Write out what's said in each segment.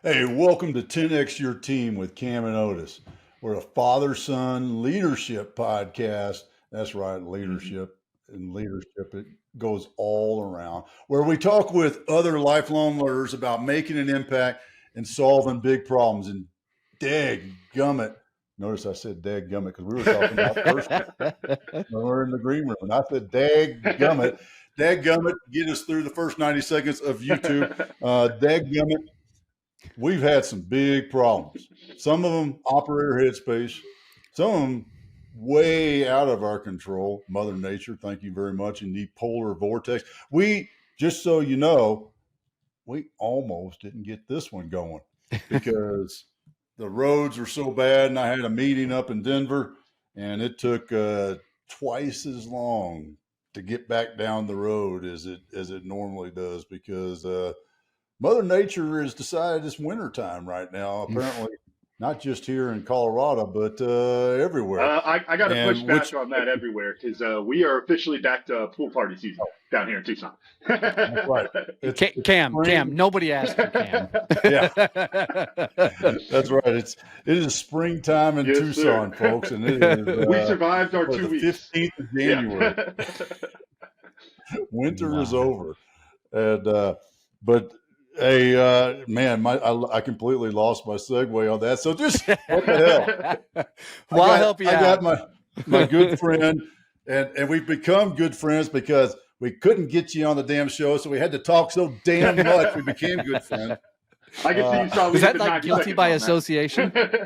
Hey, welcome to 10X Your Team with Cam and Otis. We're a father-son leadership podcast. That's right, leadership. And leadership, it goes all around, where we talk with other lifelong learners about making an impact and solving big problems. And dadgummit, notice I said dadgummit because we were talking about personal. We're in the green room, and I said dadgummit, get us through the first 90 seconds of YouTube. Dadgummit, we've had some big problems. Some of them operator headspace, some of them way out of our control. Mother Nature, thank you very much. In the polar vortex, we, just so you know, we almost didn't get this one going because the roads were so bad, and I had a meeting up in Denver, and it took twice as long to get back down the road as it normally does because Mother Nature has decided it's wintertime right now, apparently, not just here in Colorado, but everywhere. I got to push And back which, on that everywhere because we are officially back to pool party season down here in Tucson. that's right. It's Cam, spring. nobody asked you, Cam. Yeah, that's right. It is springtime in Yes, Tucson, sir. folks, and it is We survived our the 2 weeks. 15th of January. Yeah. Winter is Wow. over, and but hey, man, I completely lost my segue on that. So just what the hell? Well, I'll help you I out. got my good friend, and we've become good friends because we couldn't get you on the damn show, so we had to talk so damn much. We became good friends. I can see you saw. Is that like guilty by association? I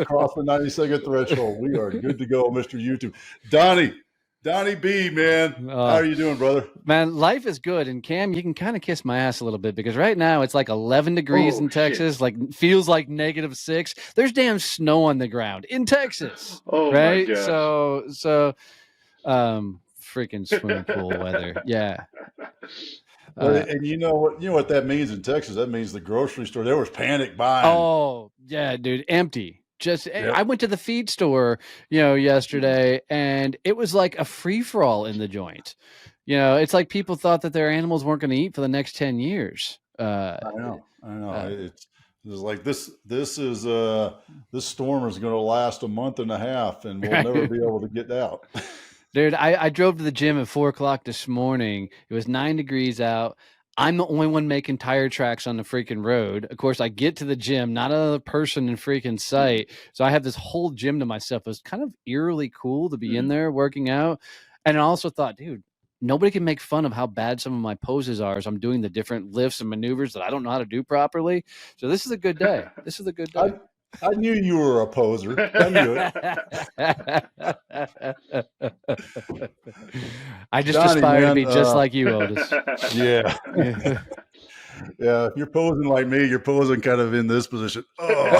crossed the 90-second threshold. We are good to go, Mr. YouTube. Donnie B, man. How are you doing, brother? Man, life is good. And Cam, you can kind of kiss my ass a little bit because right now it's like 11 degrees in Texas, like feels like -6. There's damn snow on the ground in Texas. Oh, right? my gosh. So freaking swimming pool weather. Yeah. And you know what that means in Texas? That means the grocery store, there was panic buying. Oh, yeah, dude, empty. I went to the feed store, yesterday, and it was like a free-for-all in the joint. It's like people thought that their animals weren't going to eat for the next 10 years. I know. It's like this storm is going to last a month and a half, and we'll never be able to get out. Dude, I drove to the gym at 4:00 this morning. It was 9 degrees out. I'm the only one making tire tracks on the freaking road. Of course, I get to the gym, not another person in freaking sight. So I have this whole gym to myself. It was kind of eerily cool to be in there working out. And I also thought, dude, nobody can make fun of how bad some of my poses are as I'm doing the different lifts and maneuvers that I don't know how to do properly. So this is a good day. This is a good day. I knew you were a poser. I knew it. I just aspire to be just like you, Otis. Yeah. Yeah, if you're posing like me, you're posing kind of in this position. Oh.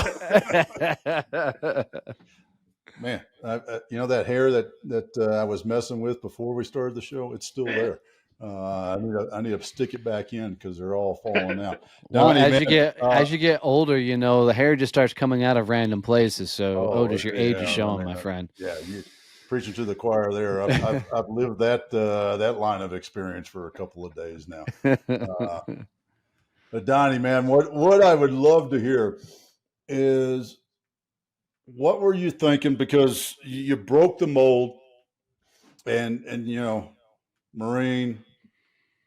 Man, that hair that I was messing with before we started the show, it's still there. I need to stick it back in because they're all falling out. Well, as you get older, the hair just starts coming out of random places. So, Otis, your age is showing, my friend. Yeah, you're preaching to the choir there. I've lived that line of experience for a couple of days now. But Donnie, man, what I would love to hear is what were you thinking, because you broke the mold, and Marine,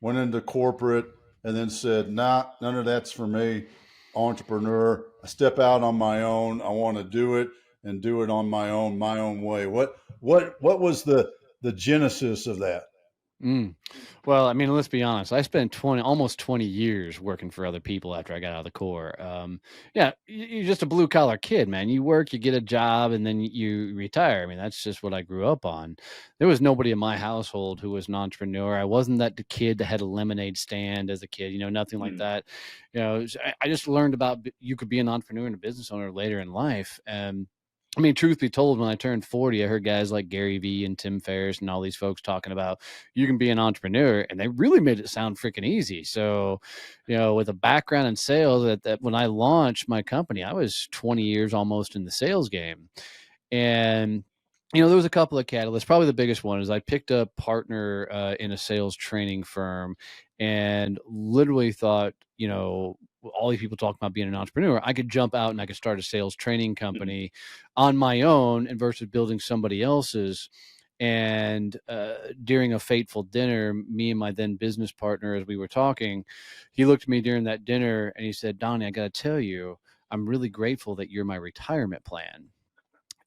went into corporate, and then said, nah, none of that's for me. Entrepreneur, I step out on my own. I want to do it and do it on my own way. What was the genesis of that? Well, I mean, let's be honest. I spent almost 20 years working for other people after I got out of the Corps. Yeah, you're just a blue collar kid, man. You work, you get a job, and then you retire. I mean, that's just what I grew up on. There was nobody in my household who was an entrepreneur. I wasn't the kid that had a lemonade stand as a kid, nothing like that. I just learned about you could be an entrepreneur and a business owner later in life. And I mean, truth be told, when I turned 40, I heard guys like Gary Vee and Tim Ferriss and all these folks talking about you can be an entrepreneur, and they really made it sound freaking easy. So, with a background in sales, that when I launched my company, I was 20 years almost in the sales game. And, there was a couple of catalysts. Probably the biggest one is I picked a partner in a sales training firm and literally thought, all these people talking about being an entrepreneur. I could jump out and I could start a sales training company on my own and versus building somebody else's. And during a fateful dinner, me and my then business partner, as we were talking, he looked at me during that dinner and he said, Donnie, I got to tell you, I'm really grateful that you're my retirement plan.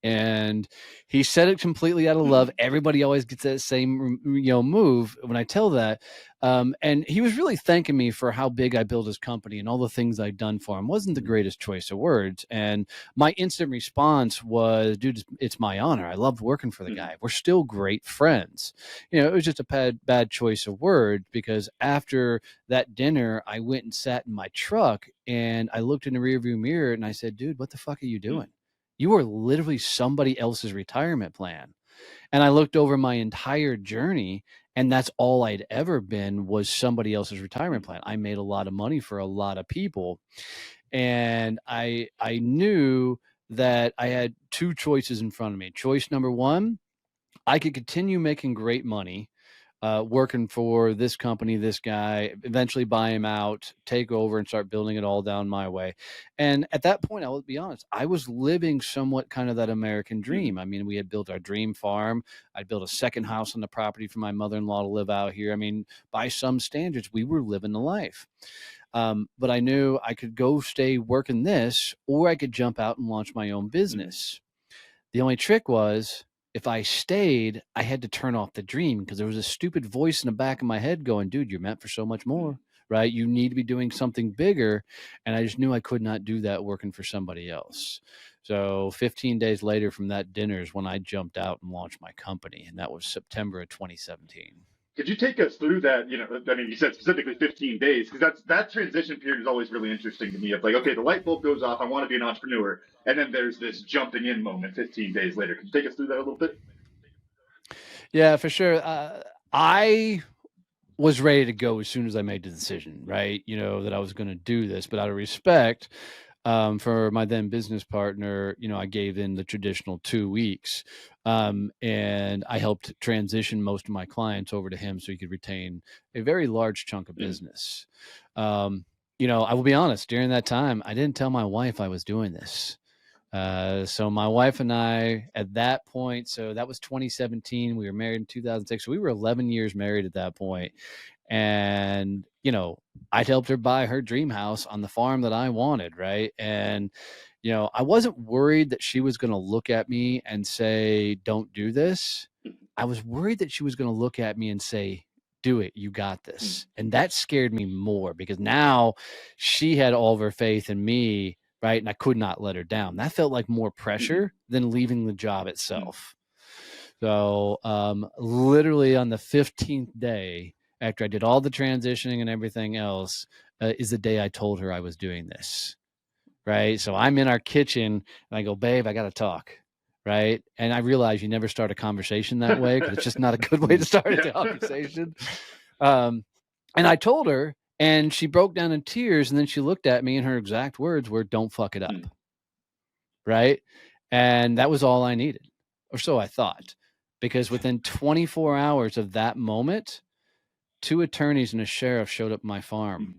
And he said it completely out of love. Everybody always gets that same, move when I tell that. And he was really thanking me for how big I built his company and all the things I'd done for him. Wasn't the greatest choice of words. And my instant response was, dude, it's my honor. I loved working for the guy. We're still great friends. It was just a bad choice of words, because after that dinner, I went and sat in my truck and I looked in the rearview mirror and I said, dude, what the fuck are you doing? You are literally somebody else's retirement plan. And I looked over my entire journey, and that's all I'd ever been, was somebody else's retirement plan. I made a lot of money for a lot of people. And I knew that I had two choices in front of me. Choice number one, I could continue making great money, working for this company, this guy, eventually buy him out, take over and start building it all down my way. And at that point, I will be honest, I was living somewhat kind of that American dream. I mean, we had built our dream farm. I'd built a second house on the property for my mother-in-law to live out here. I mean, by some standards, we were living the life. But I knew I could go stay working this, or I could jump out and launch my own business. The only trick was, if I stayed, I had to turn off the dream, because there was a stupid voice in the back of my head going, dude, you're meant for so much more, right? You need to be doing something bigger. And I just knew I could not do that working for somebody else. So 15 days later from that dinner is when I jumped out and launched my company. And that was September of 2017. Could you take us through that? I mean, you said specifically 15 days, because that transition period is always really interesting to me. Of like, okay, the light bulb goes off, I want to be an entrepreneur, and then there's this jumping in moment 15 days later. Could you take us through that a little bit? Yeah, for sure. I was ready to go as soon as I made the decision, right? That I was going to do this, but out of respect for my then business partner, I gave in the traditional 2 weeks, and I helped transition most of my clients over to him so he could retain a very large chunk of business. I will be honest, during that time, I didn't tell my wife I was doing this. So my wife and I at that point, so that was 2017, we were married in 2006. So we were 11 years married at that point. And, I'd helped her buy her dream house on the farm that I wanted. Right. And, I wasn't worried that she was going to look at me and say, don't do this. I was worried that she was going to look at me and say, do it. You got this. And that scared me more, because now she had all of her faith in me. Right. And I could not let her down. That felt like more pressure than leaving the job itself. So literally on the 15th day after I did all the transitioning and everything else is the day I told her I was doing this. Right. So I'm in our kitchen and I go, babe, I got to talk. Right. And I realize you never start a conversation that way, because it's just not a good way to start a conversation. And I told her, and she broke down in tears, and then she looked at me, and her exact words were, don't fuck it up. Right. And that was all I needed, or so I thought, because within 24 hours of that moment, 2 attorneys and a sheriff showed up at my farm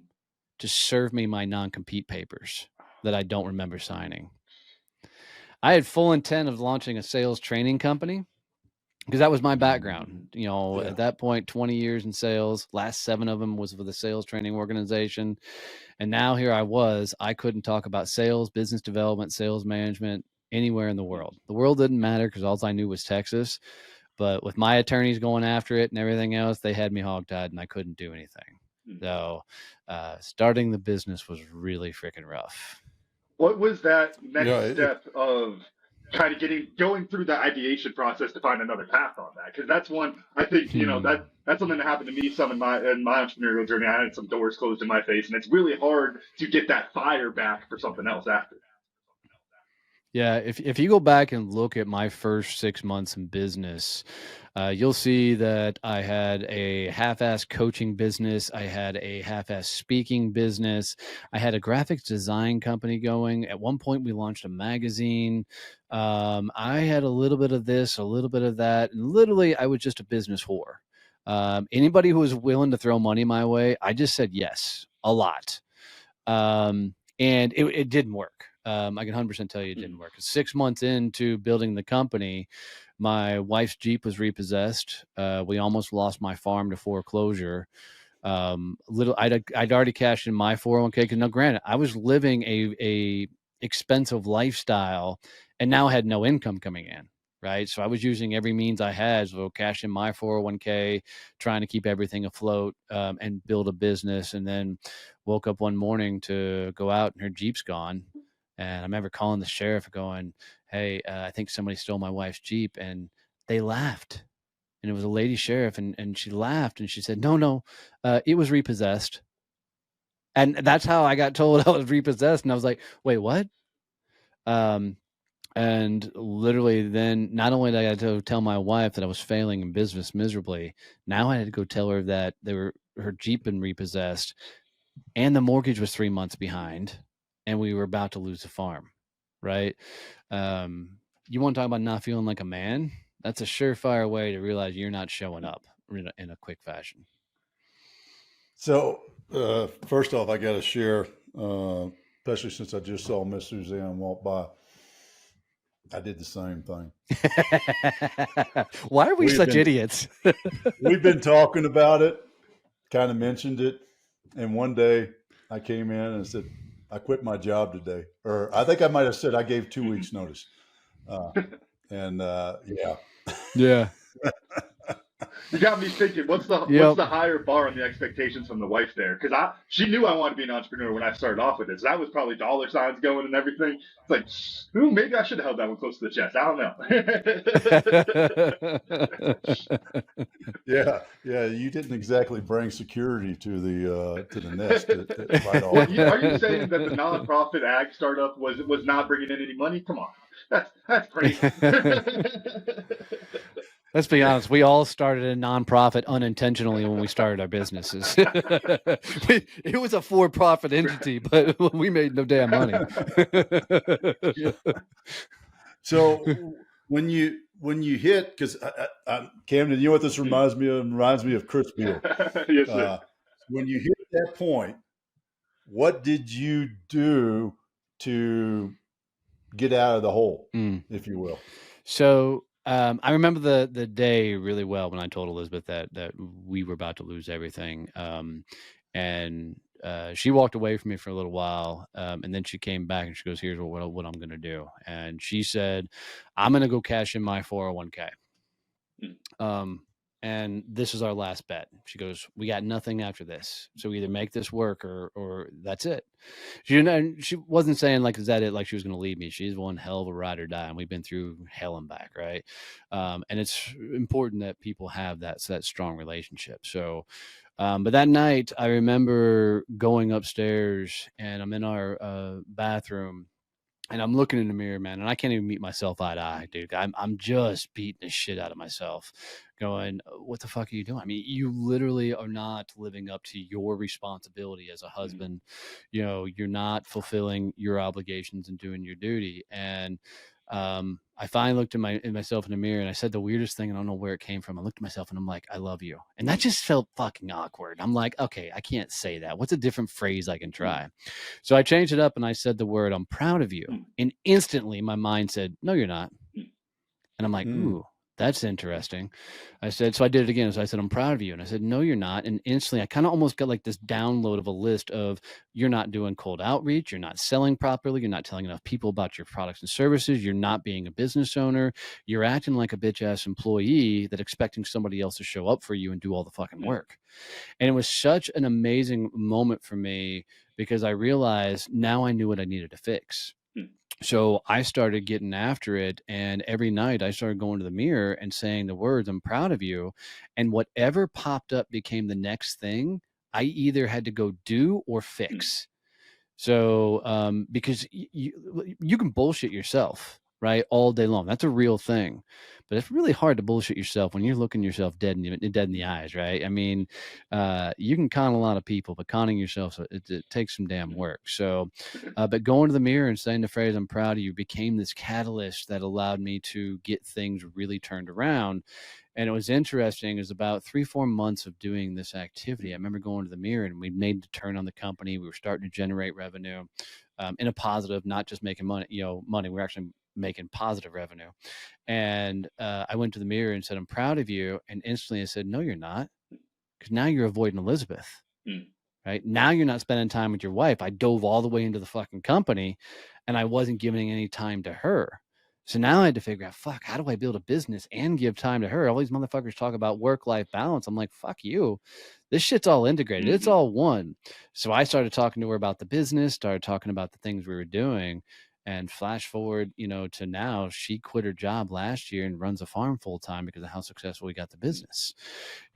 to serve me my non-compete papers that I don't remember signing. I had full intent of launching a sales training company, because that was my background. At that point, 20 years in sales, last 7 of them was with a sales training organization. And now here I couldn't talk about sales, business development, sales management anywhere in the world. The world didn't matter, because all I knew was Texas. But with my attorneys going after it and everything else, they had me hogtied and I couldn't do anything. So starting the business was really freaking rough. What was that next step of kind of going through the ideation process to find another path on that? Because that's one, I think, that's something that happened to me some in my entrepreneurial journey. I had some doors closed in my face, and it's really hard to get that fire back for something else after. Yeah, if you go back and look at my first 6 months in business, you'll see that I had a half-ass coaching business. I had a half-ass speaking business. I had a graphics design company going. At one point, we launched a magazine. I had a little bit of this, a little bit of that, and literally, I was just a business whore. Anybody who was willing to throw money my way, I just said yes, a lot. And it didn't work. I can 100% tell you it didn't work. 6 months into building the company, my wife's Jeep was repossessed. We almost lost my farm to foreclosure. I'd already cashed in my 401k, because now granted, I was living a expensive lifestyle and now had no income coming in. Right. So I was using every means I had. So cash in my 401k, trying to keep everything afloat, and build a business. And then woke up one morning to go out and her Jeep's gone. And I remember calling the sheriff going, hey, I think somebody stole my wife's Jeep. And they laughed. And it was a lady sheriff. And she laughed and she said, no, it was repossessed. And that's how I got told I was repossessed. And I was like, wait, what? And literally then not only did I have to tell my wife that I was failing in business miserably, now I had to go tell her that her Jeep been repossessed and the mortgage was 3 months behind and we were about to lose the farm. Right. You want to talk about not feeling like a man? That's a surefire way to realize you're not showing up in a quick fashion. So, first off, I got to share, especially since I just saw Miss Suzanne walk by. I did the same thing. Why are we such idiots? We've been talking about it, kind of mentioned it. And one day I came in and said, I quit my job today. Or I think I might have said I gave 2 weeks notice. Yeah. Yeah. You got me thinking. What's the higher bar on the expectations from the wife there? Because she knew I wanted to be an entrepreneur when I started off with this. That was probably dollar signs going and everything. It's like, maybe I should have held that one close to the chest. I don't know. Yeah. You didn't exactly bring security to the nest. Right off. Are you saying that the nonprofit ag startup was not bringing in any money? Come on, that's crazy. Let's be honest. We all started a nonprofit unintentionally when we started our businesses. It was a for-profit entity, but we made no damn money. So when you hit, because Camden, you know what this reminds me of? It reminds me of Chris Beal. Yes, sir. When you hit that point, what did you do to get out of the hole, if you will? So I remember the day really well when I told Elizabeth that we were about to lose everything. And she walked away from me for a little while. And then she came back and she goes, here's what I'm going to do. And she said, I'm going to go cash in my 401k. And this is our last bet. She goes, we got nothing after this. So either make this work or that's it. She wasn't saying like, is that it? Like she was going to leave me. She's one hell of a ride or die. And we've been through hell and back. Right. And it's important that people have that strong relationship. So, but that night I remember going upstairs and I'm in our bathroom. And I'm looking in the mirror, man, and I can't even meet myself eye to eye, dude. I'm just beating the shit out of myself, going, what the fuck are you doing? I mean, you literally are not living up to your responsibility as a husband. You know, you're not fulfilling your obligations and doing your duty. And I finally looked at myself in the mirror and I said the weirdest thing. I don't know where it came from. I looked at myself and I'm like, I love you. And that just felt fucking awkward. I'm like, okay, I can't say that. What's a different phrase I can try? So I changed it up and I said the word, I'm proud of you. And instantly my mind said, no, you're not. And I'm like, ooh, that's interesting. I said, so I did it again. So I said, I'm proud of you. And I said, no, you're not. And instantly I kind of almost got like this download of a list of you're not doing cold outreach. You're not selling properly. You're not telling enough people about your products and services. You're not being a business owner. You're acting like a bitch ass employee that expecting somebody else to show up for you and do all the fucking work. And it was such an amazing moment for me because I realized now I knew what I needed to fix. So I started getting after it. And every night I started going to the mirror and saying the words, I'm proud of you. And whatever popped up became the next thing I either had to go do or fix. So because you can bullshit yourself, right, all day long. That's a real thing. But it's really hard to bullshit yourself when you're looking yourself dead in the eyes, right? I mean, you can con a lot of people, but conning yourself, it takes some damn work. So, but going to the mirror and saying the phrase, I'm proud of you, became this catalyst that allowed me to get things really turned around. And it was interesting. It was about 3-4 months of doing this activity. I remember going to the mirror, and we made the turn on the company. We were starting to generate revenue in a positive, not just making money. We're actually making positive revenue. And I went to the mirror and said, "I'm proud of you." And instantly I said, "No, you're not, because now you're avoiding Elizabeth." Right now, you're not spending time with your wife. I dove all the way into the fucking company, and I wasn't giving any time to her. So now I had to figure out, fuck, how do I build a business and give time to her? All these motherfuckers talk about work-life balance. I'm like, fuck you. This shit's all integrated. It's all one. So I started talking to her about the business, started talking about the things we were doing. And flash forward, to now, she quit her job last year and runs a farm full time because of how successful we got the business.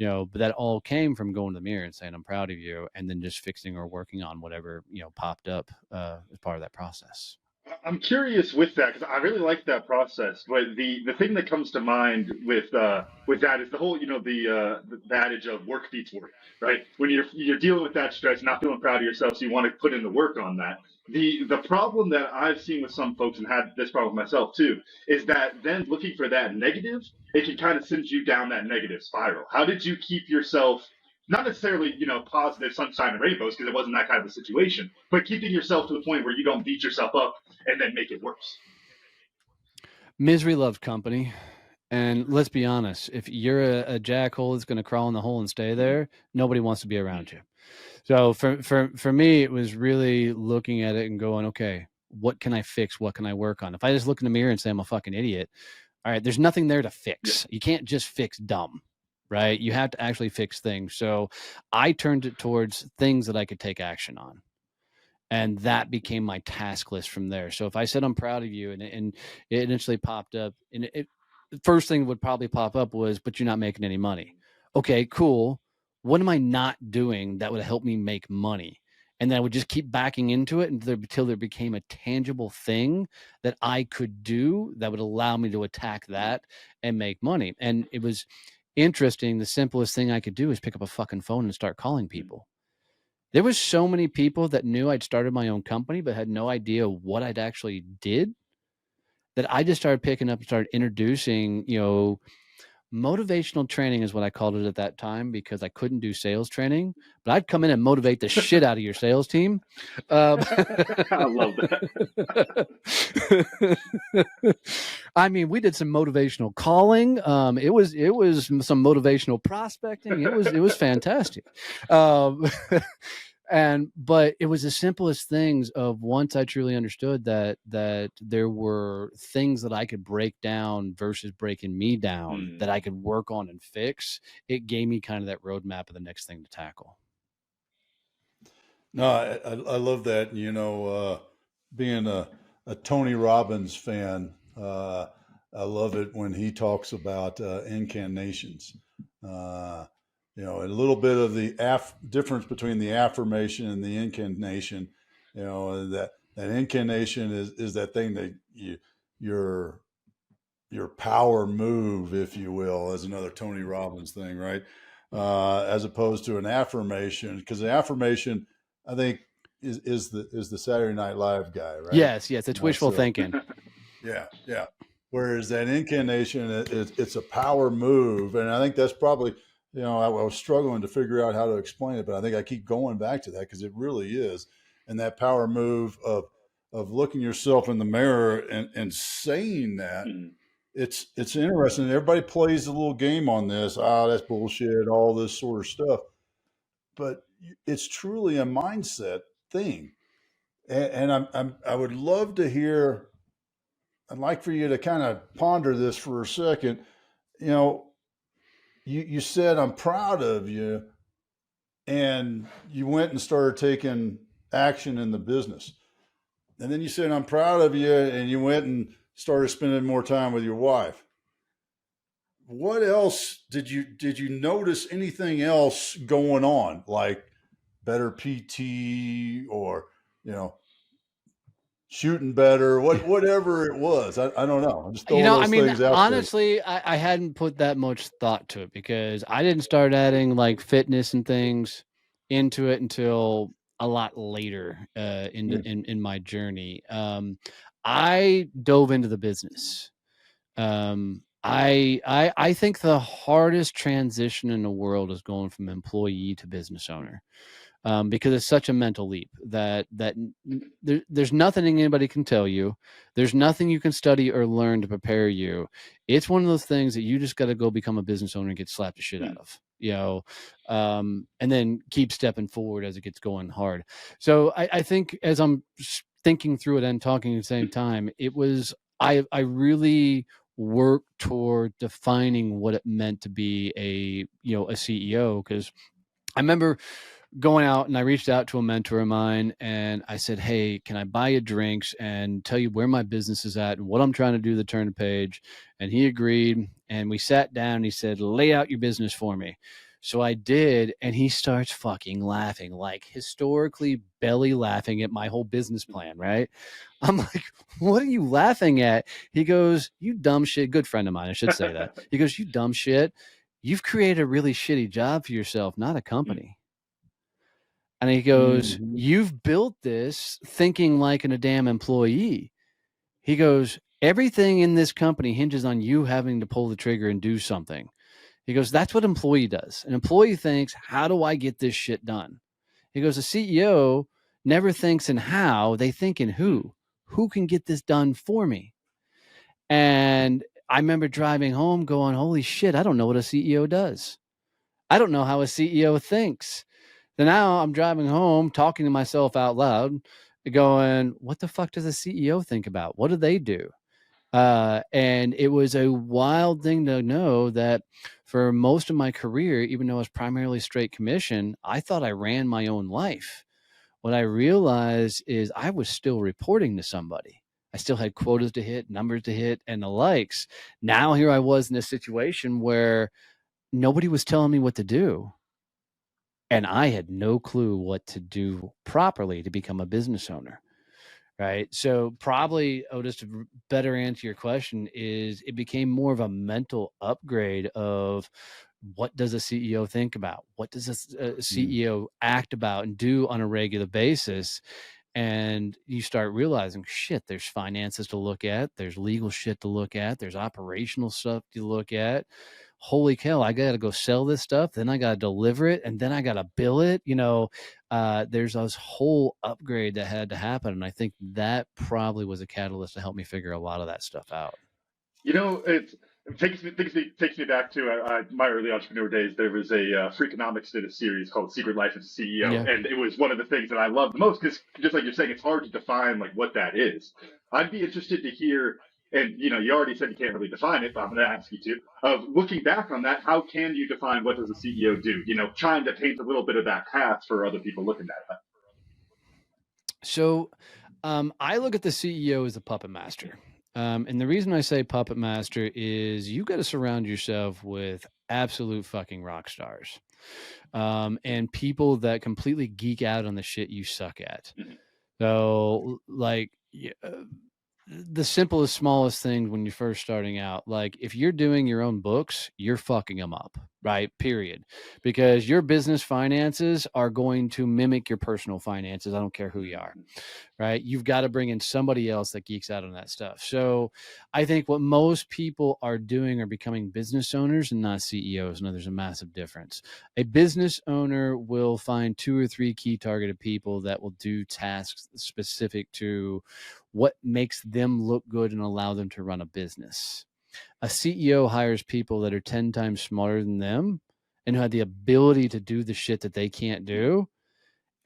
But that all came from going to the mirror and saying, "I'm proud of you," and then just fixing or working on whatever, popped up as part of that process. I'm curious with that because I really like that process. But the thing that comes to mind with that is the whole the adage of work beats work, right? When you're dealing with that stress, not feeling proud of yourself, so you want to put in the work on that. The problem that I've seen with some folks, and had this problem myself too, is that then looking for that negative, it can kind of send you down that negative spiral. How did you keep yourself, not necessarily positive sunshine and rainbows, because it wasn't that kind of a situation, but keeping yourself to the point where you don't beat yourself up and then make it worse? Misery loves company. And let's be honest, if you're a jackhole that's going to crawl in the hole and stay there, nobody wants to be around you. So for me, it was really looking at it and going, okay, what can I fix? What can I work on? If I just look in the mirror and say I'm a fucking idiot, all right, there's nothing there to fix. You can't just fix dumb, right? You have to actually fix things. So I turned it towards things that I could take action on. And that became my task list from there. So if I said I'm proud of you, and it initially popped up, and the first thing that would probably pop up was, "But you're not making any money." Okay, cool. What am I not doing that would help me make money? And then I would just keep backing into it until there became a tangible thing that I could do that would allow me to attack that and make money. And it was interesting. The simplest thing I could do is pick up a fucking phone and start calling people. There was so many people that knew I'd started my own company but had no idea what I'd actually did, that I just started picking up and started introducing, motivational training is what I called it at that time, because I couldn't do sales training, but I'd come in and motivate the shit out of your sales team. I love that. I mean, we did some motivational calling. It was some motivational prospecting. It was fantastic. But it was the simplest things of, once I truly understood that there were things that I could break down versus breaking me down that I could work on and fix. It gave me kind of that roadmap of the next thing to tackle. No, I love that. Being a Tony Robbins fan, I love it when he talks about incantations. A little bit of the difference between the affirmation and the incantation. That incantation is that thing that your power move, if you will, as another Tony Robbins thing, right? As opposed to an affirmation, because the affirmation, I think, is the Saturday Night Live guy, right? Yes, it's wishful thinking. Yeah. Whereas that incantation, it's a power move, and I think that's probably, I was struggling to figure out how to explain it, but I think I keep going back to that because it really is. And that power move of looking yourself in the mirror and saying that, it's interesting. Everybody plays a little game on this. That's bullshit, all this sort of stuff. But it's truly a mindset thing. And I would love to hear, I'd like for you to kind of ponder this for a second. You said, "I'm proud of you," and you went and started taking action in the business. And then you said, "I'm proud of you," and you went and started spending more time with your wife. What else did you notice? Anything else going on, like better PT or, shooting better, whatever it was? I don't know. I'm just throwing those things out honestly, I hadn't put that much thought to it, because I didn't start adding like fitness and things into it until a lot later in my journey. I dove into the business. I think the hardest transition in the world is going from employee to business owner. Because it's such a mental leap that there's nothing anybody can tell you. There's nothing you can study or learn to prepare you. It's one of those things that you just got to go become a business owner and get slapped the shit out of, and then keep stepping forward as it gets going hard. So I think as I'm thinking through it and talking at the same time, it was I really worked toward defining what it meant to be a CEO, because I remember going out and I reached out to a mentor of mine and I said, "Hey, can I buy you drinks and tell you where my business is at and what I'm trying to do to turn the page?" And he agreed. And we sat down and he said, "Lay out your business for me." So I did. And he starts fucking laughing, like historically belly laughing at my whole business plan. Right. I'm like, "What are you laughing at?" He goes, "You dumb shit." Good friend of mine, I should say that. He goes, "You dumb shit. You've created a really shitty job for yourself, not a company." And he goes, "You've built this thinking like a damn employee." He goes, "Everything in this company hinges on you having to pull the trigger and do something." He goes, "That's what employee does. An employee thinks, how do I get this shit done?" He goes, "A CEO never thinks in how, they think in who. Who can get this done for me?" And I remember driving home going, "Holy shit, I don't know what a CEO does. I don't know how a CEO thinks." Then now I'm driving home talking to myself out loud, going, "What the fuck does a CEO think about? What do they do?" And it was a wild thing to know that for most of my career, even though I was primarily straight commission, I thought I ran my own life. What I realized is I was still reporting to somebody. I still had quotas to hit, numbers to hit, and the likes. Now here I was in a situation where nobody was telling me what to do. And I had no clue what to do properly to become a business owner. Right. So probably, Otis, to better answer your question, is it became more of a mental upgrade of what does a CEO think about? What does a CEO act about and do on a regular basis? And you start realizing, shit, there's finances to look at. There's legal shit to look at. There's operational stuff to look at. Holy cow, I got to go sell this stuff. Then I got to deliver it. And then I got to bill it. There's this whole upgrade that had to happen. And I think that probably was a catalyst to help me figure a lot of that stuff out. It takes me back to my early entrepreneur days. There was a Freakonomics did a series called Secret Life as a CEO, and it was one of the things that I loved the most because, just like you're saying, it's hard to define like what that is. I'd be interested to hear, and you already said you can't really define it, but I'm going to ask you to. Of looking back on that, how can you define what does a CEO do? Trying to paint a little bit of that path for other people looking at that. So, I look at the CEO as a puppet master. And the reason I say puppet master is you got to surround yourself with absolute fucking rock stars, and people that completely geek out on the shit you suck at. So, like, the simplest, smallest thing when you're first starting out, like if you're doing your own books, you're fucking them up, right? Period. Because your business finances are going to mimic your personal finances. I don't care who you are, right? You've got to bring in somebody else that geeks out on that stuff. So I think what most people are doing are becoming business owners and not CEOs. No, there's a massive difference. A business owner will find 2 or 3 key targeted people that will do tasks specific to what makes them look good and allow them to run a business. A CEO hires people that are 10 times smarter than them and who have the ability to do the shit that they can't do,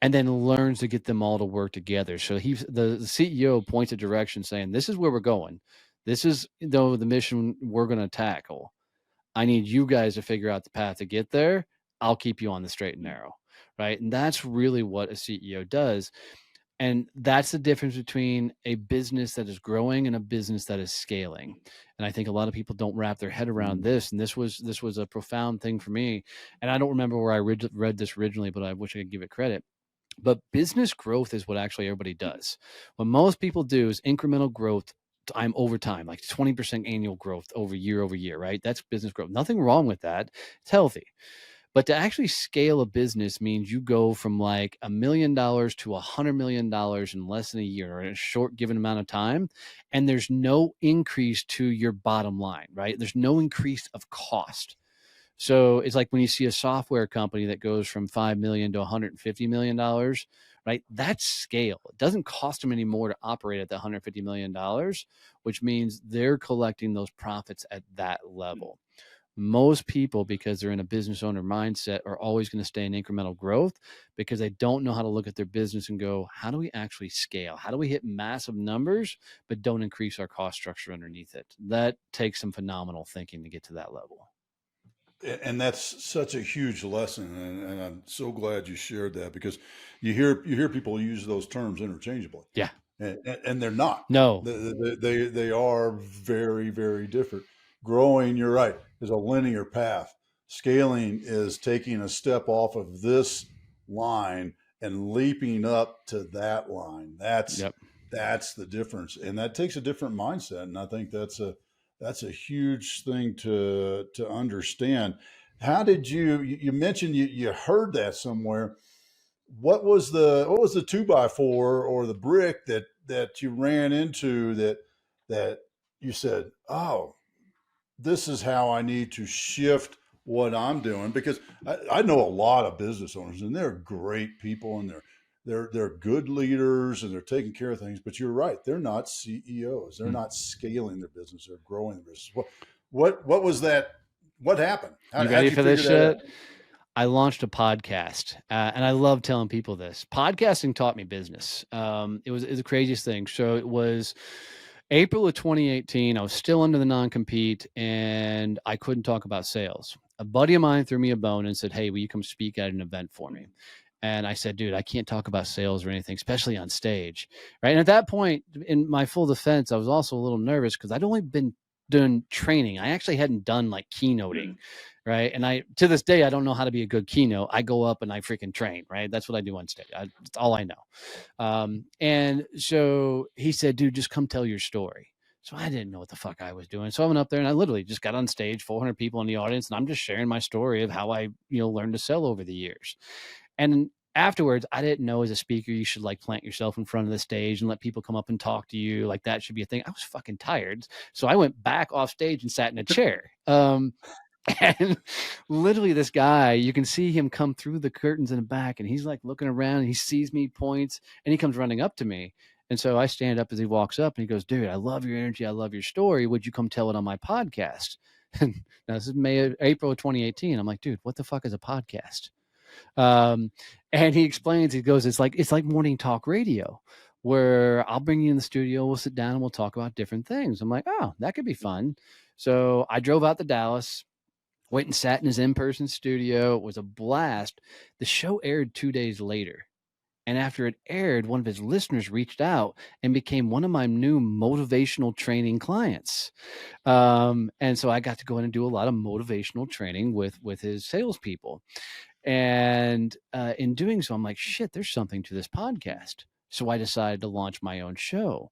and then learns to get them all to work together. So the CEO points a direction saying, this is where we're going. This is the mission we're going to tackle. I need you guys to figure out the path to get there. I'll keep you on the straight and narrow. Right. And that's really what a CEO does. And that's the difference between a business that is growing and a business that is scaling. And I think a lot of people don't wrap their head around this. And this was a profound thing for me. And I don't remember where I read this originally, but I wish I could give it credit. But business growth is what actually everybody does. What most people do is incremental growth over time, like 20% annual growth over year, right? That's business growth. Nothing wrong with that. It's healthy. But to actually scale a business means you go from like $1 million to $100 million in less than a year, or in a short given amount of time. And there's no increase to your bottom line, right? There's no increase of cost. So it's like when you see a software company that goes from 5 million to $150 million, right? That's scale. It doesn't cost them any more to operate at the $150 million, which means they're collecting those profits at that level. Most people, because they're in a business owner mindset, are always going to stay in incremental growth because they don't know how to look at their business and go, how do we actually scale? How do we hit massive numbers, but don't increase our cost structure underneath it? That takes some phenomenal thinking to get to that level. And that's such a huge lesson, and I'm so glad you shared that, because you hear people use those terms interchangeably. Yeah. And they're not. No. They are very, very different. Growing, you're right, is a linear path. Scaling is taking a step off of this line and leaping up to that line. That's the difference, and that takes a different mindset. And I think that's a huge thing to understand. How did you mentioned you heard that somewhere? What was the 2x4 or the brick that you ran into that you said, oh, this is how I need to shift what I'm doing? Because I know a lot of business owners, and they're great people, and they're good leaders, and they're taking care of things. But you're right, they're not CEOs. They're not scaling their business. They're growing their business. What was that? What happened? You ready for this shit? I launched a podcast, and I love telling people this. Podcasting taught me business. It was the craziest thing. So it was April of 2018. I was still under the non-compete, and I couldn't talk about sales. A buddy of mine threw me a bone and said, hey, will you come speak at an event for me? And I said, dude, I can't talk about sales or anything, especially on stage, right? And at that point, in my full defense, I was also a little nervous because I'd only been doing training. I actually hadn't done like keynoting, right? And to this day, I don't know how to be a good keynote. I go up and I freaking train, right? That's what I do on stage. That's all I know. And so he said, dude, just come tell your story. So I didn't know what the fuck I was doing. So I went up there and I literally just got on stage, 400 people in the audience, and I'm just sharing my story of how I, learned to sell over the years. And afterwards, I didn't know as a speaker, you should like plant yourself in front of the stage and let people come up and talk to you. Like that should be a thing. I was fucking tired. So I went back off stage and sat in a chair. And literally this guy, you can see him come through the curtains in the back, and he's like looking around and he sees me, points, and he comes running up to me. And so I stand up as he walks up and he goes, dude, I love your energy. I love your story. Would you come tell it on my podcast? And now this is April of 2018. I'm like, dude, what the fuck is a podcast? And he explains, he goes, it's like morning talk radio, where I'll bring you in the studio, we'll sit down and we'll talk about different things. I'm like, oh, that could be fun. So I drove out to Dallas, went and sat in his in-person studio. It was a blast. The show aired 2 days later. And after it aired, one of his listeners reached out and became one of my new motivational training clients. And so I got to go in and do a lot of motivational training with his salespeople. And in doing so, I'm like, shit, there's something to this podcast. So I decided to launch my own show.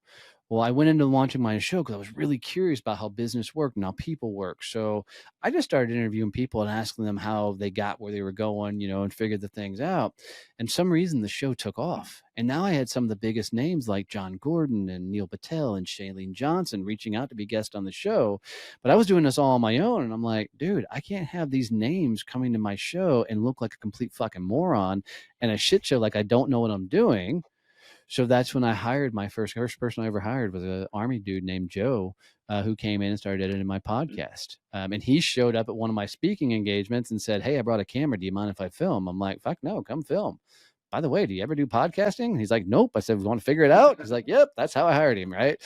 Well, I went into launching my show because I was really curious about how business worked and how people work. So I just started interviewing people and asking them how they got where they were going, and figured the things out. And some reason the show took off. And now I had some of the biggest names like John Gordon and Neil Patel and Shailene Johnson reaching out to be guests on the show. But I was doing this all on my own. And I'm like, dude, I can't have these names coming to my show and look like a complete fucking moron and a shit show like I don't know what I'm doing. So that's when I hired my first person I ever hired was an Army dude named Joe, who came in and started editing my podcast. And he showed up at one of my speaking engagements and said, hey, I brought a camera. Do you mind if I film? I'm like, fuck no, come film. By the way, do you ever do podcasting? And he's like, nope. I said, we want to figure it out. He's like, yep, that's how I hired him. Right.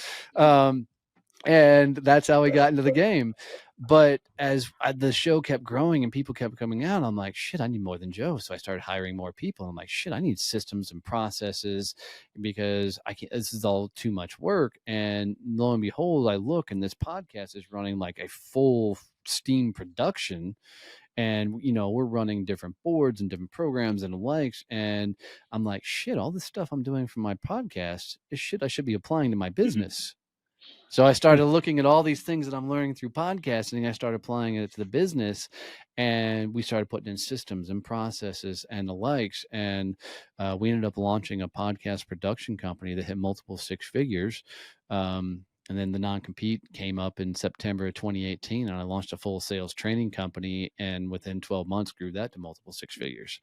And that's how we got into the game. But as the show kept growing and people kept coming out, I'm like, shit, I need more than Joe. So I started hiring more people. I'm like, shit, I need systems and processes because I can't, this is all too much work. And lo and behold, I look and this podcast is running like a full steam production. And, we're running different boards and different programs and the likes. And I'm like, shit, all this stuff I'm doing for my podcast is shit I should be applying to my business. So I started looking at all these things that I'm learning through podcasting. I started applying it to the business, and we started putting in systems and processes and the likes. And we ended up launching a podcast production company that hit multiple six figures. And then the non-compete came up in September of 2018, and I launched a full sales training company, and within 12 months grew that to multiple six figures.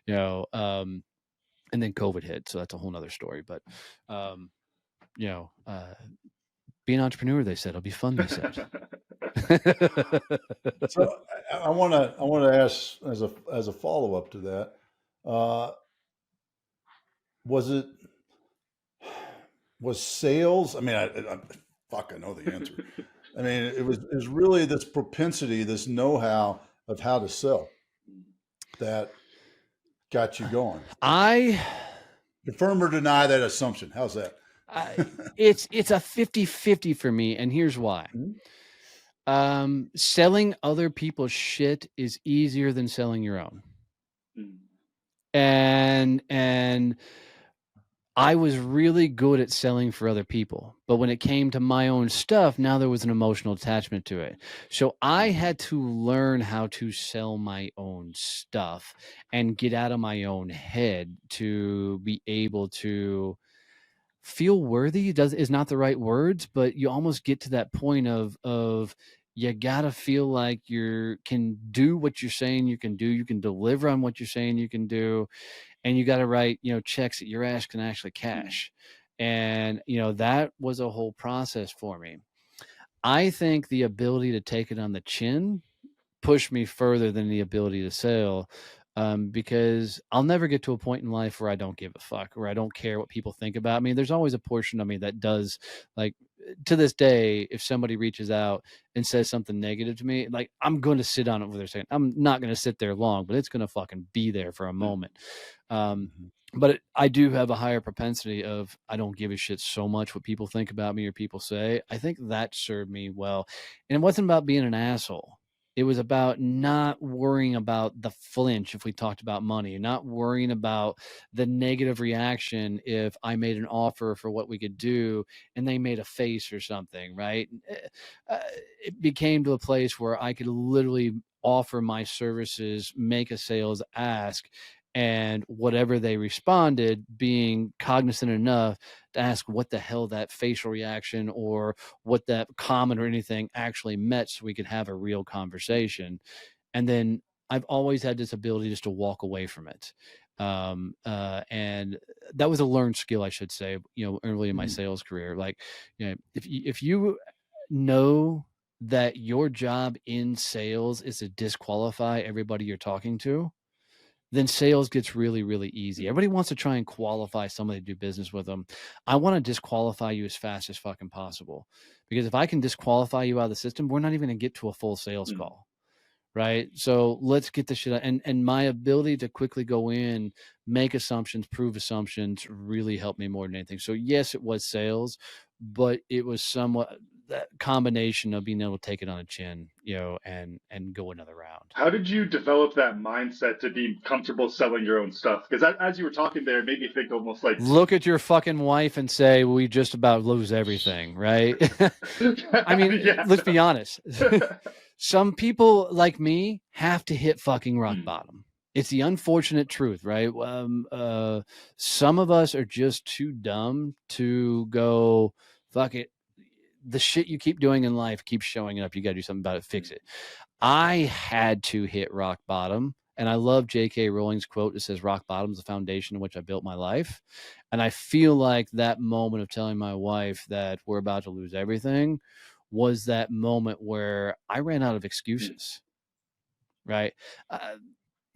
And then COVID hit, so that's a whole nother story. But be an entrepreneur, they said. It'll be fun, they said. So I want to ask as a follow up to that, was sales? I mean, I know the answer. I mean, it was really this propensity, this know-how of how to sell that got you going. I confirm or deny that assumption. How's that? It's a 50-50 for me, and here's why. Selling other people's shit is easier than selling your own. And I was really good at selling for other people, but when it came to my own stuff, now there was an emotional attachment to it. So I had to learn how to sell my own stuff and get out of my own head to be able to feel worthy. Is not the right words, but you almost get to that point of you gotta feel like you can do what you're saying you can do. You can deliver on what you're saying you can do, and you got to write checks that your ass can actually cash. And that was a whole process for me. I think the ability to take it on the chin pushed me further than the ability to sell. Because I'll never get to a point in life where I don't give a fuck, where I don't care what people think about me. There's always a portion of me that does. Like, to this day, if somebody reaches out and says something negative to me, like, I'm going to sit on it with their saying. I'm not going to sit there long, but it's going to fucking be there for a moment. But I do have a higher propensity of, I don't give a shit so much what people think about me or people say. I think that served me well. And it wasn't about being an asshole. It was about not worrying about the flinch if we talked about money, not worrying about the negative reaction if I made an offer for what we could do and they made a face or something, right? It became to a place where I could literally offer my services, make a sales ask, and whatever they responded, being cognizant enough to ask what the hell that facial reaction or what that comment or anything actually meant, so we could have a real conversation. And then I've always had this ability just to walk away from it. And that was a learned skill, I should say, early in my sales career. Like, if you know that your job in sales is to disqualify everybody you're talking to, then sales gets really, really easy. Everybody wants to try and qualify somebody to do business with them. I want to disqualify you as fast as fucking possible, because if I can disqualify you out of the system, we're not even going to get to a full sales call. Right. So let's get the shit out. And my ability to quickly go in, make assumptions, prove assumptions really helped me more than anything. So yes, it was sales, but it was somewhat that combination of being able to take it on a chin, and go another round. How did you develop that mindset to be comfortable selling your own stuff? Because as you were talking there, it made me think almost like, look at your fucking wife and say, we just about lose everything, right? I mean, let's be honest. Some people like me have to hit fucking rock bottom. It's the unfortunate truth, right? Some of us are just too dumb to go, fuck it. The shit you keep doing in life keeps showing up. You got to do something about it, fix it. I had to hit rock bottom. And I love J.K. Rowling's quote that says, rock bottom is the foundation on which I built my life. And I feel like that moment of telling my wife that we're about to lose everything was that moment where I ran out of excuses, right?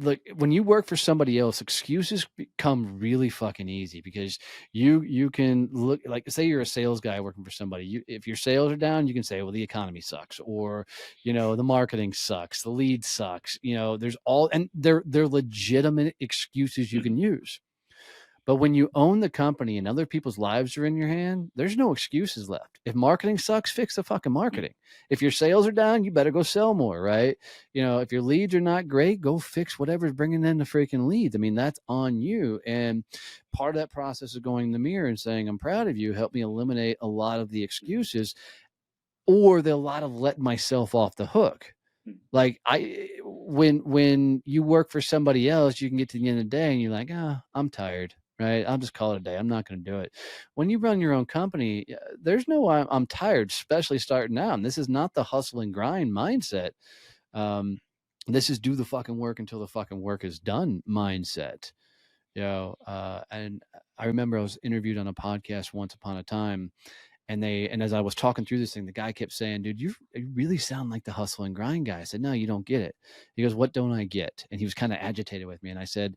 Look, when you work for somebody else, excuses become really fucking easy, because you can look, like, say you're a sales guy working for somebody. If your sales are down, you can say, well, the economy sucks, or the marketing sucks, the lead sucks. There's all, and they're legitimate excuses you can use. But when you own the company and other people's lives are in your hand, there's no excuses left. If marketing sucks, fix the fucking marketing. If your sales are down, you better go sell more, right? If your leads are not great, go fix whatever's bringing in the freaking leads. I mean, that's on you. And part of that process is going in the mirror and saying, I'm proud of you. Help me eliminate a lot of the excuses or a lot of letting myself off the hook. Like when you work for somebody else, you can get to the end of the day and you're like, I'm tired, right? I'll just call it a day. I'm not going to do it. When you run your own company, there's no, I'm tired, especially starting out. And this is not the hustle and grind mindset. This is do the fucking work until the fucking work is done mindset. And I remember I was interviewed on a podcast once upon a time. And as I was talking through this thing, the guy kept saying, dude, you really sound like the hustle and grind guy. I said, no, you don't get it. He goes, what don't I get? And he was kind of agitated with me. And I said,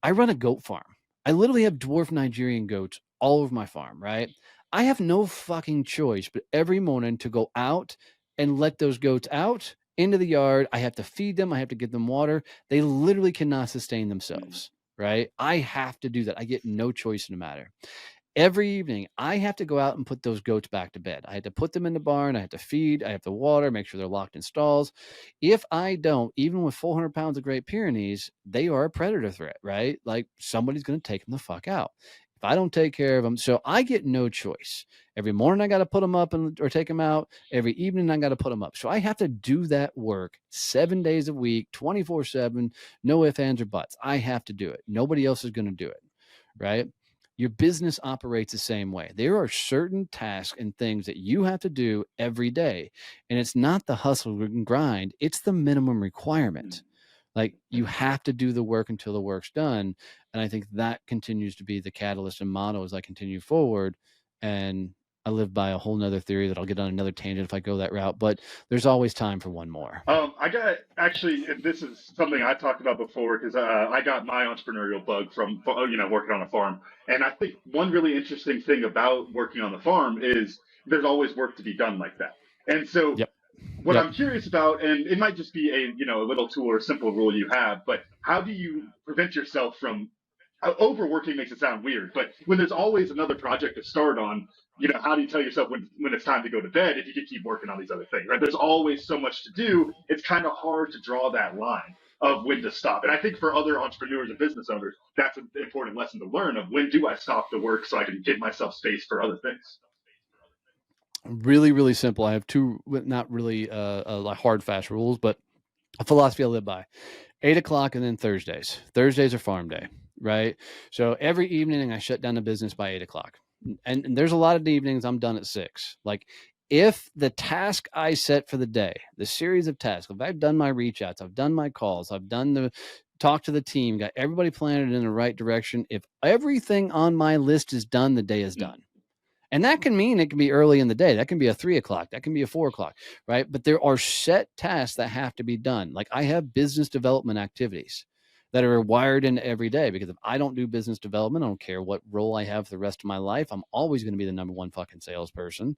I run a goat farm. I literally have dwarf Nigerian goats all over my farm, right? I have no fucking choice but every morning to go out and let those goats out into the yard. I have to feed them. I have to give them water. They literally cannot sustain themselves, right? I have to do that. I get no choice in the matter. Every evening, I have to go out and put those goats back to bed. I have to put them in the barn. I have to feed. I have to water, make sure they're locked in stalls. If I don't, even with 400 pounds of Great Pyrenees, they are a predator threat, right? Like somebody's going to take them the fuck out. If I don't take care of them, so I get no choice. Every morning I got to put them up or take them out. Every evening I got to put them up. So I have to do that work 7 days a week, 24/7, no ifs, ands, or buts. I have to do it. Nobody else is going to do it, right? Your business operates the same way. There are certain tasks and things that you have to do every day. And it's not the hustle and grind. It's the minimum requirement. Like you have to do the work until the work's done. And I think that continues to be the catalyst and motto as I continue forward. And I live by a whole nother theory that I'll get on another tangent if I go that route, but there's always time for one more. I got actually, and this is something I talked about before because I got my entrepreneurial bug from working on a farm, and I think one really interesting thing about working on the farm is there's always work to be done like that, and so. Yep. What I'm curious about, and it might just be a little tool or simple rule you have, but how do you prevent yourself from overworking? Makes it sound weird, but when there's always another project to start on, how do you tell yourself when it's time to go to bed if you can keep working on these other things, right? There's always so much to do. It's kind of hard to draw that line of when to stop. And I think for other entrepreneurs and business owners, that's an important lesson to learn of when do I stop the work so I can give myself space for other things. Really, really simple. I have two, not really hard, fast rules, but a philosophy I live by. 8 o'clock and then Thursdays. Thursdays are farm day, right? So every evening I shut down the business by 8 o'clock. And there's a lot of evenings I'm done at 6. Like if the task I set for the day, the series of tasks, if I've done my reach outs, I've done my calls, I've done the talk to the team, got everybody planted in the right direction. If everything on my list is done, the day is done. And that can mean it can be early in the day. That can be a 3 o'clock. That can be a 4 o'clock, right? But there are set tasks that have to be done. Like I have business development activities that are wired in every day because if I don't do business development, I don't care what role I have for the rest of my life, I'm always going to be the number one fucking salesperson,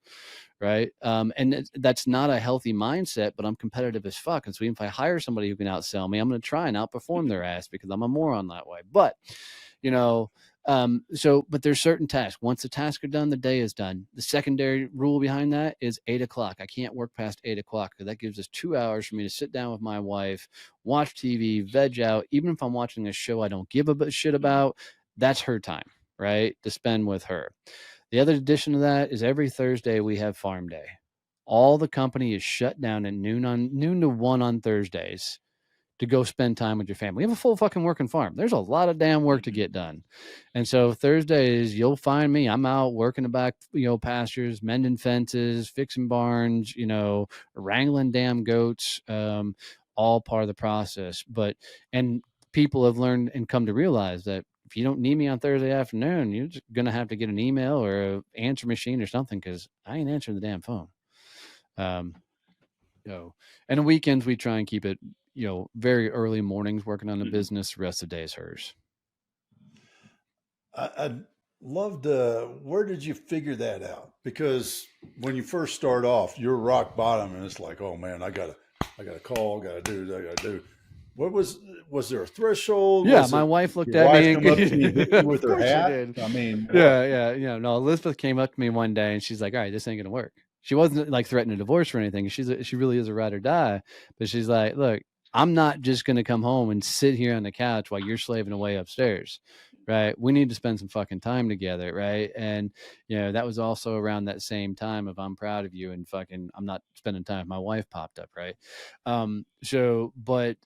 right? And that's not a healthy mindset, but I'm competitive as fuck. And so even if I hire somebody who can outsell me, I'm going to try and outperform their ass because I'm a moron that way. But, but there's certain tasks. Once the tasks are done, the day is done. The secondary rule behind that is 8 o'clock. I can't work past 8 o'clock because that gives us 2 hours for me to sit down with my wife, watch TV, veg out. Even if I'm watching a show I don't give a shit about, that's her time, right? To spend with her. The other addition to that is every Thursday we have farm day. All the company is shut down at noon to 1 on Thursdays to go spend time with your family. We have a full fucking working farm. There's a lot of damn work to get done. And so Thursdays, you'll find me, I'm out working the back, pastures, mending fences, fixing barns, wrangling damn goats, all part of the process. And people have learned and come to realize that if you don't need me on Thursday afternoon, you're just going to have to get an email or an answer machine or something because I ain't answering the damn phone. And the weekends we try and keep it, very early mornings working on the business. The rest of the day is hers. I'd love to, where did you figure that out? Because when you first start off, you're rock bottom and it's like, oh man, I gotta call, gotta do. was there a threshold? Yeah, my wife looked your at wife me come up to you and hit you with her course she hat? did. I mean, yeah. No, Elizabeth came up to me one day and she's like, all right, this ain't gonna work. She wasn't like threatening a divorce or anything. She really is a ride or die. But she's like, look, I'm not just gonna come home and sit here on the couch while you're slaving away upstairs. Right. We need to spend some fucking time together. Right. And, that was also around that same time of I'm proud of you and fucking I'm not spending time. My wife popped up. Right. But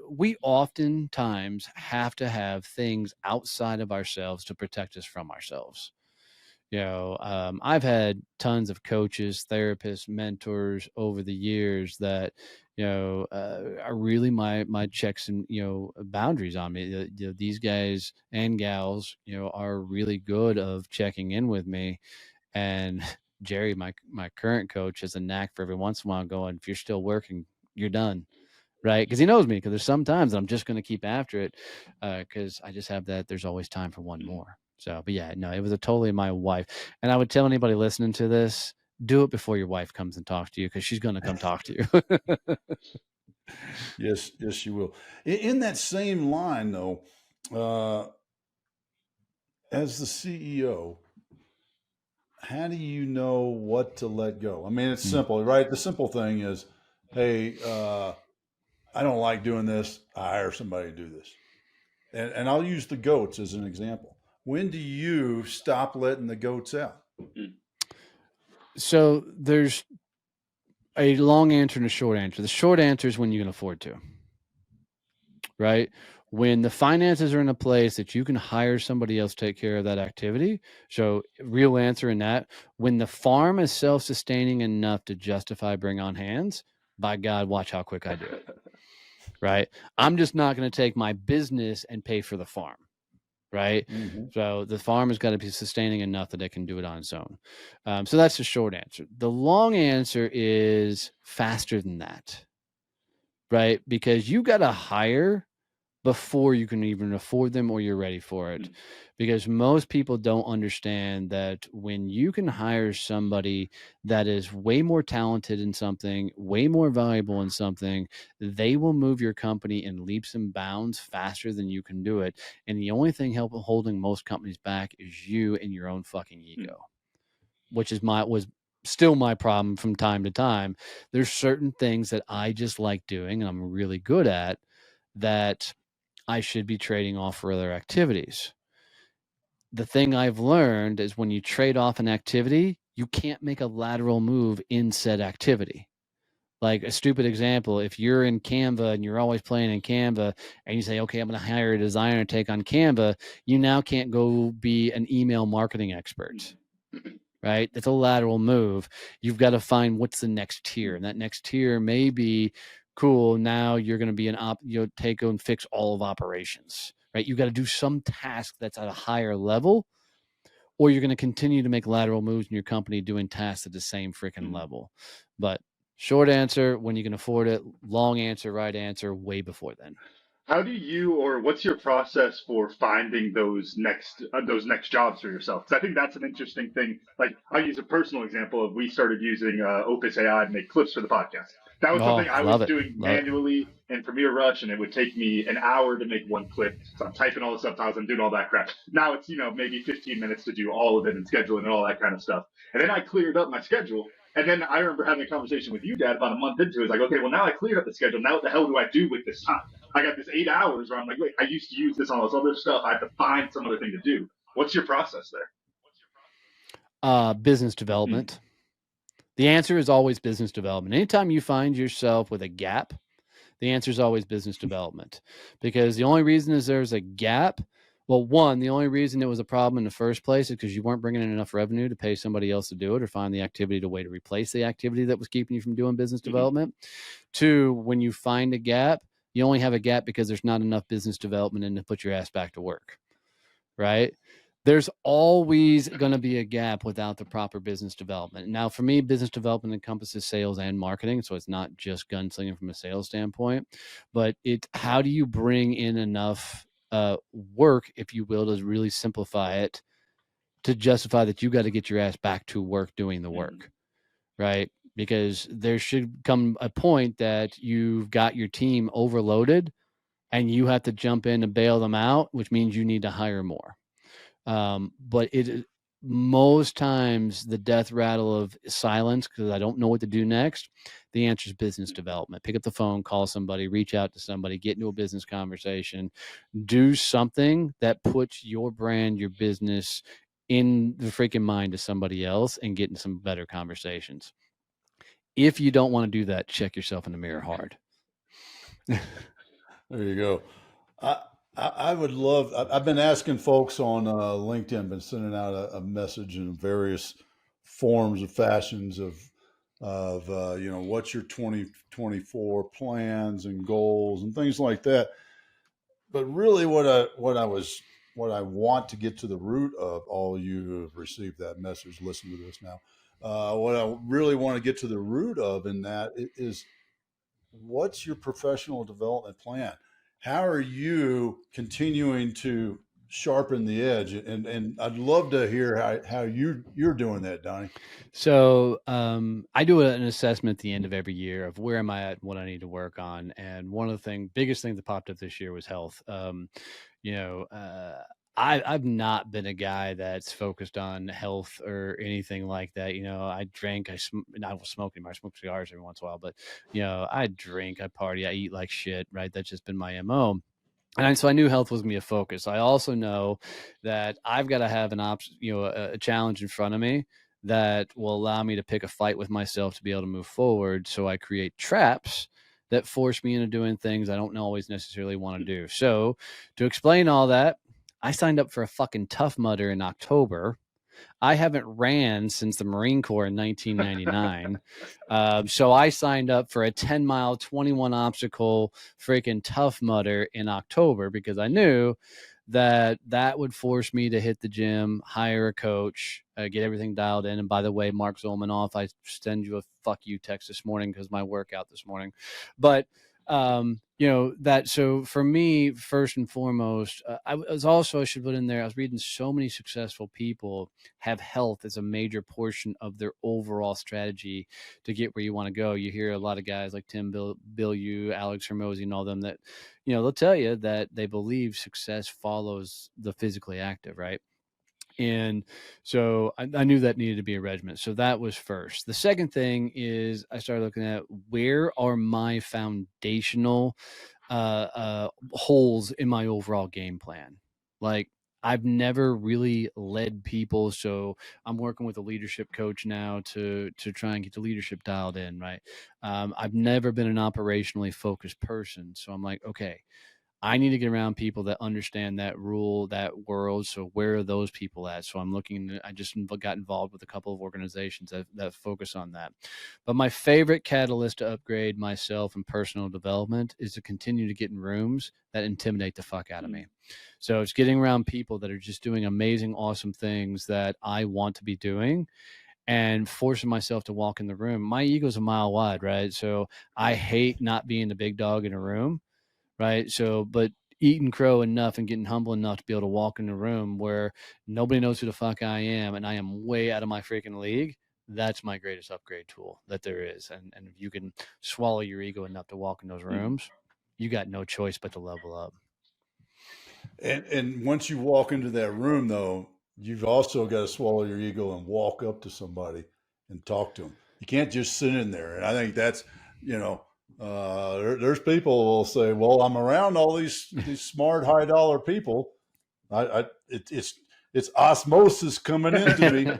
we oftentimes have to have things outside of ourselves to protect us from ourselves. I've had tons of coaches, therapists, mentors over the years that are really my checks and boundaries on me. These guys and gals are really good of checking in with me. And Jerry, my current coach, has a knack for every once in a while going, if you're still working, you're done. Right. Because he knows me, because there's some times I'm just going to keep after it because I just have that. There's always time for one more. So, but yeah, no, it was totally my wife. And I would tell anybody listening to this, do it before your wife comes and talks to you, because she's going to come talk to you. Yes, you will. In that same line, though, as the CEO, how do you know what to let go? I mean, it's simple, right? The simple thing is, hey, I don't like doing this. I hire somebody to do this. And I'll use the goats as an example. When do you stop letting the goats out? So there's a long answer and a short answer. The short answer is when you can afford to. Right? When the finances are in a place that you can hire somebody else to take care of that activity. So real answer in that, when the farm is self-sustaining enough to justify bring on hands, by God, watch how quick I do it. Right? I'm just not going to take my business and pay for the farm. Right? Mm-hmm. So the farm has got to be sustaining enough that it can do it on its own. So that's the short answer. The long answer is faster than that. Right? Because you got to hire before you can even afford them or you're ready for it. Because most people don't understand that when you can hire somebody that is way more talented in something, way more valuable in something, they will move your company in leaps and bounds faster than you can do it. And the only thing holding most companies back is you and your own fucking ego, which is was still my problem from time to time. There's certain things that I just like doing and I'm really good at that I should be trading off for other activities. The thing I've learned is when you trade off an activity, you can't make a lateral move in said activity. Like a stupid example, if you're in Canva and you're always playing in Canva and you say, okay, I'm going to hire a designer to take on Canva, you now can't go be an email marketing expert. Right? That's a lateral move. You've got to find what's the next tier. And that next tier may be, cool, now you're going to be take and fix all of operations. Right? You got to do some task that's at a higher level, or you're going to continue to make lateral moves in your company doing tasks at the same freaking level. But short answer, when you can afford it. Long answer, right answer, way before then. How do you, or what's your process for finding those next jobs for yourself? Because I think that's an interesting thing. Like I'll use a personal example of we started using Opus AI to make clips for the podcast. That was something I was doing manually in Premiere Rush, and it would take me an hour to make one clip. So I'm typing all the subtitles, I'm doing all that crap. Now it's maybe 15 minutes to do all of it and scheduling and all that kind of stuff. And then I cleared up my schedule. And then I remember having a conversation with you, Dad, about a month into it. It's like, okay, well, now I cleared up the schedule. Now what the hell do I do with this time? I got this 8 hours where I'm like, wait, I used to use this on all this other stuff. I have to find some other thing to do. What's your process there? Business development. The answer is always business development. Anytime you find yourself with a gap, the answer is always business development. Because the only reason is there's a gap. Well, one, the only reason it was a problem in the first place is because you weren't bringing in enough revenue to pay somebody else to do it or find the activity to way to replace the activity that was keeping you from doing business development. Two, when you find a gap, you only have a gap because there's not enough business development in to put your ass back to work, right? There's always going to be a gap without the proper business development. Now, for me, business development encompasses sales and marketing. So it's not just gunslinging from a sales standpoint, but it's how do you bring in enough work, if you will, to really simplify it, to justify that you got to get your ass back to work doing the work, right? because there should come a point that you've got your team overloaded and you have to jump in and bail them out, which means you need to hire more. But most times the death rattle of silence, because I don't know what to do next, the answer is business development. Pick up the phone, call somebody, reach out to somebody, get into a business conversation, do something that puts your brand, your business in the freaking mind of somebody else and get in some better conversations. If you don't want to do that, check yourself in the mirror hard. There you go. I would love, I've been asking folks on LinkedIn, been sending out a message in various forms of fashions of what's your 2024 plans and goals and things like that. But really what I want to get to the root of, all you who have received that message, listen to this now. What I really want to get to the root of in that is, what's your professional development plan? How are you continuing to sharpen the edge? And I'd love to hear how you're doing that, Donnie. So I do an assessment at the end of every year of where am I at, what I need to work on. And one of the biggest things that popped up this year was health. I've not been a guy that's focused on health or anything like that. I drank, I don't smoke anymore. I smoke cigars every once in a while, but I drink, I party, I eat like shit, right? That's just been my MO. And so I knew health was going to be a focus. I also know that I've got to have an option, a challenge in front of me that will allow me to pick a fight with myself to be able to move forward. So I create traps that force me into doing things I don't always necessarily want to do. So to explain all that, I signed up for a fucking Tough Mudder in October. I haven't ran since the Marine Corps in 1999. So I signed up for a 10-mile, 21 obstacle freaking Tough Mudder in October because I knew that would force me to hit the gym, hire a coach, get everything dialed in. And by the way, Mark Zolmanoff, I send you a fuck you text this morning because my workout this morning. But so for me, first and foremost, I should put in there, I was reading so many successful people have health as a major portion of their overall strategy to get where you want to go. You hear a lot of guys like Tim Bilyeu, Alex Hormozi, and all them that, they'll tell you that they believe success follows the physically active, right? And so I knew that needed to be a regimen. So that was first. The second thing is I started looking at where are my foundational holes in my overall game plan. Like, I've never really led people, so I'm working with a leadership coach now to try and get the leadership dialed in, right? I've never been an operationally focused person, so I'm like, okay, I need to get around people that understand that rule, that world. So where are those people at? So I'm looking, I just got involved with a couple of organizations that focus on that. But my favorite catalyst to upgrade myself and personal development is to continue to get in rooms that intimidate the fuck out of me. So it's getting around people that are just doing amazing, awesome things that I want to be doing and forcing myself to walk in the room. My ego's a mile wide, right? So I hate not being the big dog in a room. Right. So, but eating crow enough and getting humble enough to be able to walk in a room where nobody knows who the fuck I am and I am way out of my freaking league. That's my greatest upgrade tool that there is. And if you can swallow your ego enough to walk in those rooms, you got no choice but to level up. And once you walk into that room, though, you've also got to swallow your ego and walk up to somebody and talk to them. You can't just sit in there. And I think that's, there's people who will say, well, I'm around all these smart, high dollar people. It's osmosis coming into me.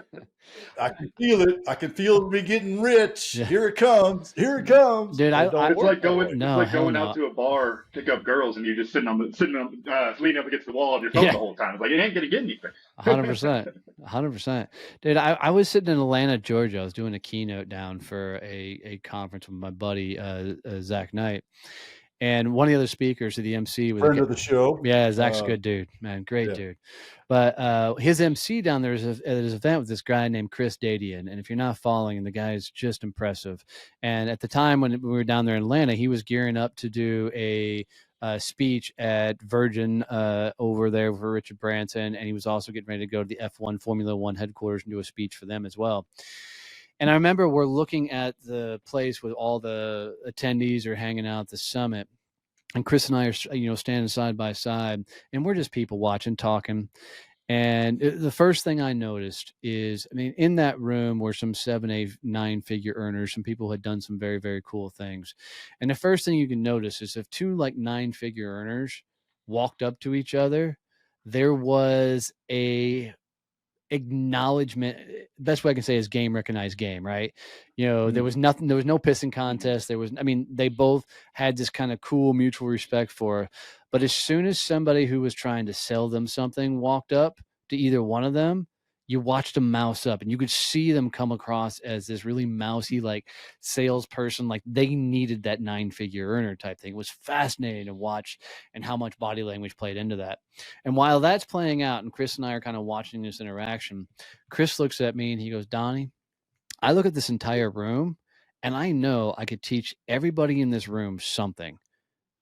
I can feel it. I can feel me getting rich. Yeah. Here it comes. Here it comes. Dude, it's like going out to a bar, pick up girls, and you're just leaning up against the wall of your phone the whole time. It's like, it ain't gonna get anything. 100%. Dude, I was sitting in Atlanta, Georgia. I was doing a keynote down for a conference with my buddy Zach Knight. And one of the other speakers, the MC, was friend of the show. Yeah, Zach's a good dude, man, great dude. But his MC down there is at his event with this guy named Chris Dadian. And if you're not following, the guy is just impressive. And at the time when we were down there in Atlanta, he was gearing up to do a speech at Virgin over there for Richard Branson, and he was also getting ready to go to the F1 Formula One headquarters and do a speech for them as well. And I remember we're looking at the place with all the attendees are hanging out at the summit. And Chris and I are, standing side by side, and we're just people watching, talking. And the first thing I noticed is, I mean, in that room were some 7, 8, 9-figure earners. Some people had done some very, very cool things. And the first thing you can notice is if 2 like 9-figure earners walked up to each other, there was a acknowledgement. Best way I can say is game recognized game, right? There was nothing, there was no pissing contest. They both had this kind of cool mutual respect for, but as soon as somebody who was trying to sell them something walked up to either one of them, you watched them mouse up, and you could see them come across as this really mousy, like salesperson, like they needed that 9-figure earner type thing. It was fascinating to watch, and how much body language played into that. And while that's playing out, and Chris and I are kind of watching this interaction, Chris looks at me and he goes, Donnie, I look at this entire room and I know I could teach everybody in this room something.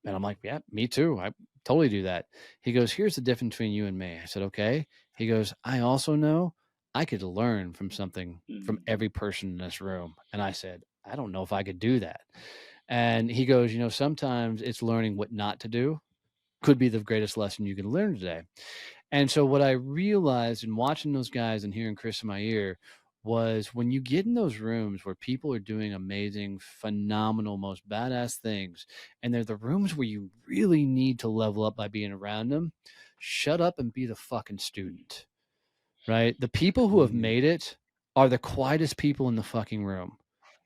And I'm like, yeah, me too. I totally do that. He goes, here's the difference between you and me. I said, okay. He goes, I also know I could learn from something from every person in this room. And I said, I don't know if I could do that. And he goes, sometimes it's learning what not to do could be the greatest lesson you can learn today. And so what I realized in watching those guys and hearing Chris in my ear was, when you get in those rooms where people are doing amazing, phenomenal, most badass things, and they're the rooms where you really need to level up by being around them, shut up and be the fucking student, right? The people who have made it are the quietest people in the fucking room.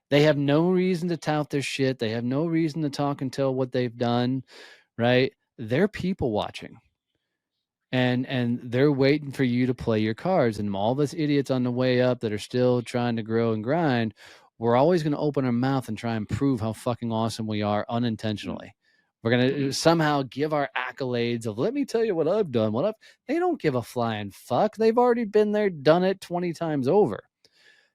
They have no reason to tout their shit. They have no reason to talk and tell what they've done, right? They're people watching. And they're waiting for you to play your cards. And all those idiots on the way up that are still trying to grow and grind, we're always going to open our mouth and try and prove how fucking awesome we are unintentionally. We're going to somehow give our accolades of, let me tell you what I've done. They don't give a flying fuck. They've already been there, done it 20 times over.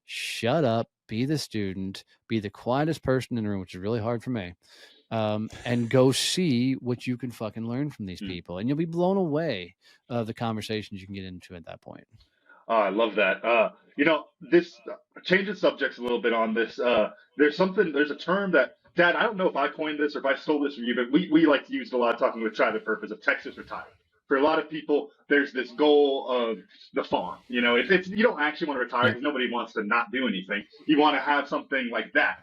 Shut up, be the student, be the quietest person in the room, which is really hard for me. And go see what you can fucking learn from these people, and you'll be blown away of the conversations you can get into at that point. I love that. This changes subjects a little bit on this. There's a term that, Dad, I don't know if I coined this or if I stole this from you, but we like to use it a lot talking with Tribe Purpose of Texas retired. For a lot of people, there's this goal of the farm. If it's, you don't actually want to retire because nobody wants to not do anything. You want to have something like that.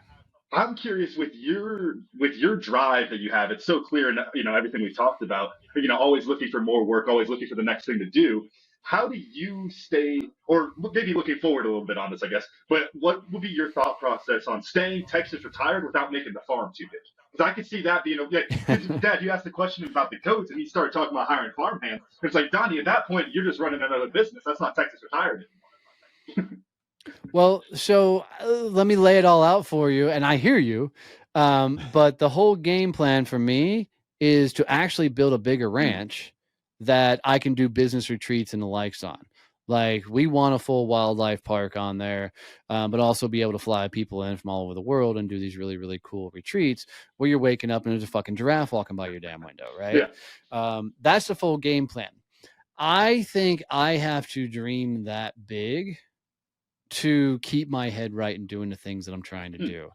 I'm curious, with your drive that you have. It's so clear in everything we talked about. Always looking for more work, always looking for the next thing to do. How do you stay, or maybe looking forward a little bit on this, I guess? But what would be your thought process on staying Texas retired without making the farm too big? Because I could see that being Dad, you asked the question about the codes, and he started talking about hiring farmhands. It's like, Donnie, at that point, you're just running another business. That's not Texas retired anymore. Well, so let me lay it all out for you, and I hear you. But the whole game plan for me is to actually build a bigger ranch that I can do business retreats and the likes on. Like, we want a full wildlife park on there, but also be able to fly people in from all over the world and do these really, really cool retreats where you're waking up and there's a fucking giraffe walking by your damn window, right? Yeah. That's the full game plan. I think I have to dream that big to keep my head right and doing the things that I'm trying to do.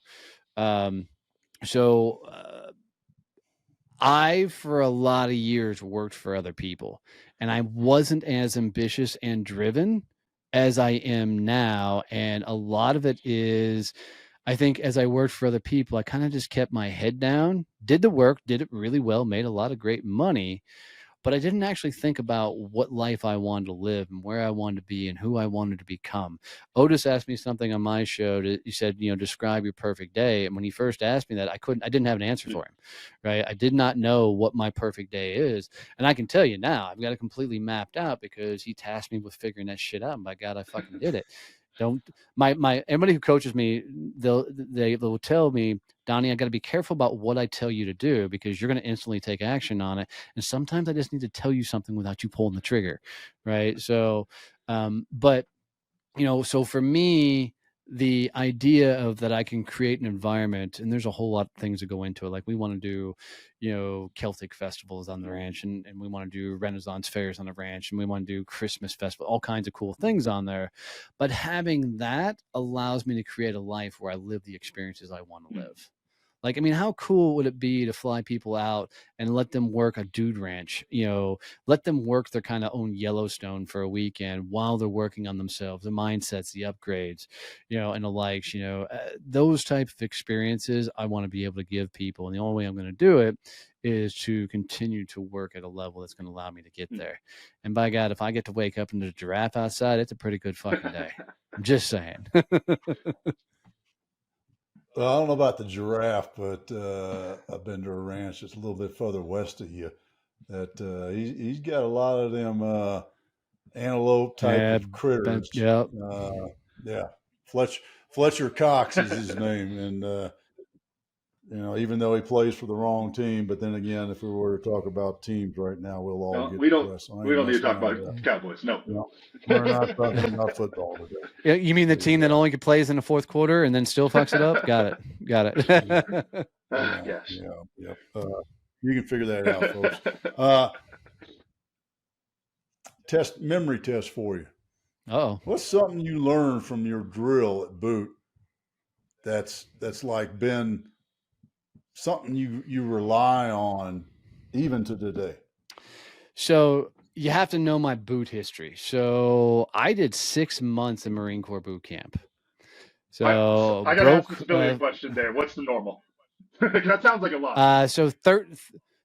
I, for a lot of years, worked for other people, and I wasn't as ambitious and driven as I am now. And a lot of it is, I think, as I worked for other people, I kind of just kept my head down, did the work, did it really well, made a lot of great money, but I didn't actually think about what life I wanted to live and where I wanted to be and who I wanted to become. Otis asked me something on my show. He said, describe your perfect day. And when he first asked me that, I didn't have an answer for him, right? I did not know what my perfect day is. And I can tell you now, I've got it completely mapped out because he tasked me with figuring that shit out. And by God, I fucking did it. Everybody who coaches me, they'll tell me, Donnie, I got to be careful about what I tell you to do because you're going to instantly take action on it. And sometimes I just need to tell you something without you pulling the trigger. Right. So, so for me, the idea of that I can create an environment, and there's a whole lot of things that go into it. Like we want to do, Celtic festivals on the ranch, and we want to do Renaissance fairs on the ranch, and we want to do Christmas festival, all kinds of cool things on there. But having that allows me to create a life where I live the experiences I want to live. Like, I mean, how cool would it be to fly people out and let them work a dude ranch, let them work their kind of own Yellowstone for a weekend while they're working on themselves, the mindsets, the upgrades, and the likes, those type of experiences I want to be able to give people. And the only way I'm going to do it is to continue to work at a level that's going to allow me to get there. And by God, if I get to wake up and there's a giraffe outside, it's a pretty good fucking day. I'm just saying. Well, I don't know about the giraffe, but I've been to a ranch that's a little bit further west of you. That he's got a lot of them antelope type of critters. Yeah. Fletcher Cox is his name, and even though he plays for the wrong team, but then again, if we were to talk about teams right now, we'll all get depressed. We don't need to talk about Cowboys. No, we're not talking about football today. Yeah, you mean the team that only plays in the fourth quarter and then still fucks it up? Got it. Yes. Yeah. You can figure that out, folks. Memory test for you. Oh, what's something you learned from your drill at boot that's like been something you rely on even to today? So you have to know my boot history. So I did 6 months in Marine Corps boot camp. So I got to ask a civilian question there. What's the normal? That sounds like a lot. So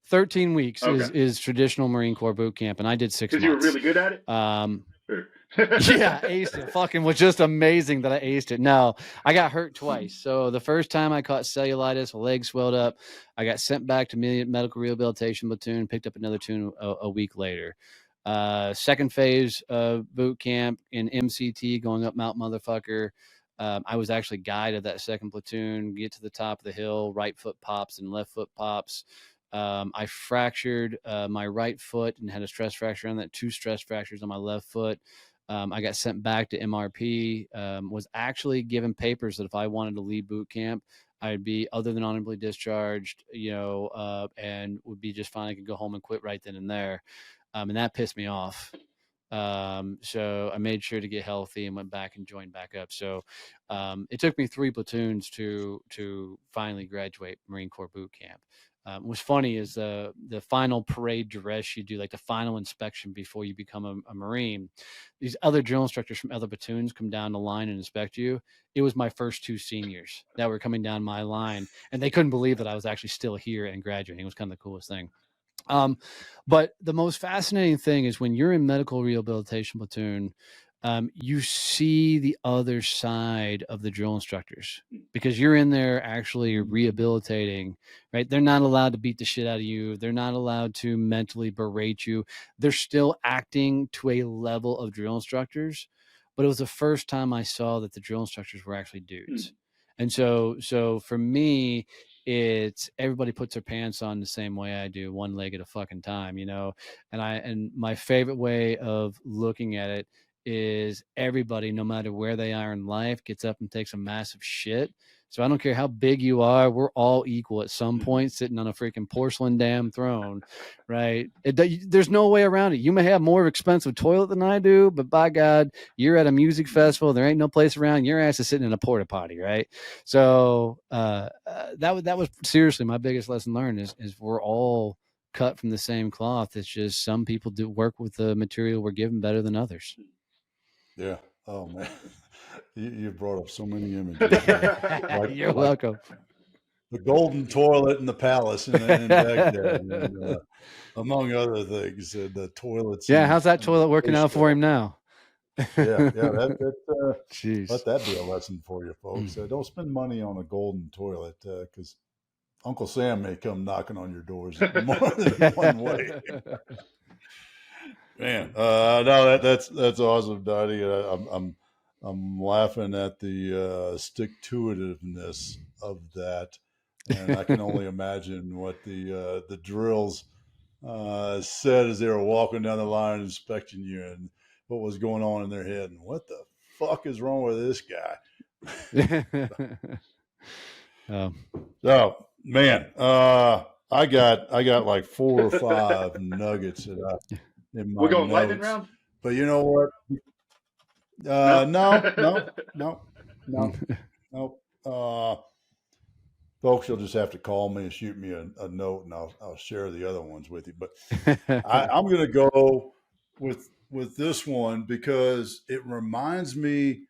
13 weeks is traditional Marine Corps boot camp, and I did 6 months. Because you were really good at it? Yeah, aced it. Fucking was just amazing that I aced it. No, I got hurt twice. So the first time I caught cellulitis, my leg swelled up. I got sent back to medical rehabilitation platoon, picked up another platoon a week later. Second phase of boot camp in MCT, going up Mount Motherfucker. I was actually guide of that second platoon, get to the top of the hill, right foot pops and left foot pops. I fractured my right foot and had a stress fracture on that, 2 stress fractures on my left foot. I got sent back to MRP, was actually given papers that if I wanted to leave boot camp, I'd be other than honorably discharged, and would be just fine. I could go home and quit right then and there. And that pissed me off. So I made sure to get healthy and went back and joined back up. So it took me 3 platoons to finally graduate Marine Corps boot camp. What's funny is the final parade dress you do, like the final inspection before you become a Marine. These other drill instructors from other platoons come down the line and inspect you. It was my first 2 seniors that were coming down my line, and they couldn't believe that I was actually still here and graduating. It was kind of the coolest thing. But the most fascinating thing is when you're in medical rehabilitation platoon, you see the other side of the drill instructors because you're in there actually rehabilitating, right? They're not allowed to beat the shit out of you. They're not allowed to mentally berate you. They're still acting to a level of drill instructors, but it was the first time I saw that the drill instructors were actually dudes. And so for me, it's everybody puts their pants on the same way I do, one leg at a fucking time, and my favorite way of looking at it is everybody, no matter where they are in life, gets up and takes a massive shit. So I don't care how big you are, we're all equal at some point, sitting on a freaking porcelain damn throne, right? There's no way around it. You may have more expensive toilet than I do, but by God, you're at a music festival. There ain't no place around. Your ass is sitting in a porta potty, right? So that was seriously my biggest lesson learned is we're all cut from the same cloth. It's just some people do work with the material we're given better than others. Yeah. Oh man, you brought up so many images. You're welcome. The golden toilet in the palace in Baghdad, and, among other things, the toilets. Yeah, how's that toilet working out for him now? Yeah. Jeez. Let that be a lesson for you, folks. Don't spend money on a golden toilet because Uncle Sam may come knocking on your doors more than one way. Man, no, that's awesome, Donnie. I'm laughing at the stick-to-itiveness of that, and I can only imagine what the drills said as they were walking down the line inspecting you, and what was going on in their head, and what the fuck is wrong with this guy? So, man, I got like 4 or 5 nuggets in We're my going lightning notes. round? But you know what? No. No. Folks, you'll just have to call me and shoot me a note, and I'll share the other ones with you. But I'm going to go with this one because it reminds me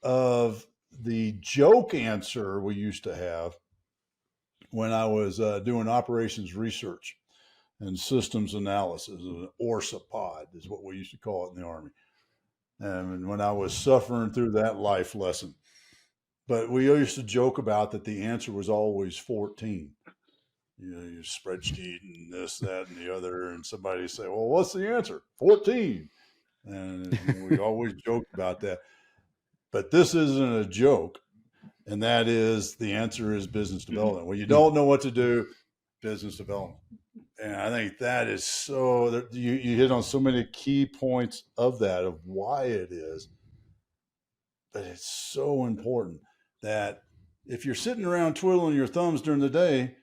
of the joke answer we used to have when I was doing operations research and systems analysis. An ORSA pod is what we used to call it in the Army. And when I was suffering through that life lesson, but we used to joke about that the answer was always 14. You know, your spreadsheet and this, that, and the other. And somebody say, well, what's the answer? 14. And we always joked about that. But this isn't a joke. And that is the answer is business development. When you don't know what to do, business development. And I think that is so, you hit on so many key points of that, of why it is. But it's so important that if you're sitting around twiddling your thumbs during the day,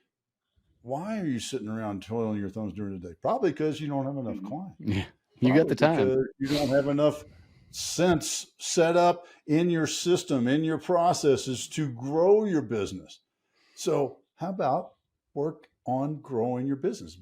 why are you sitting around twiddling your thumbs during the day? Probably because you don't have enough clients. Yeah, you got the time. Because you don't have enough sense set up in your system, in your processes to grow your business. So how about work on growing your business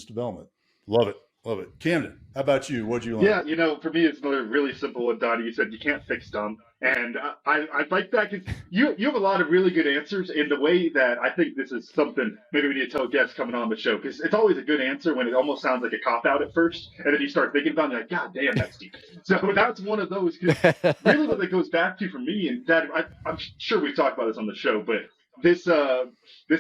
development? Love it. Love it. Camden, how about you? What'd you learn? Yeah, for me, it's another really simple one, Donnie. You said you can't fix dumb. And I like that because you have a lot of really good answers in the way that I think this is something maybe we need to tell guests coming on the show because it's always a good answer when it almost sounds like a cop out at first. And then you start thinking about it, you're like, God damn, that's deep. So that's one of those because really what that goes back to for me, and that I'm sure we've talked about this on the show, but this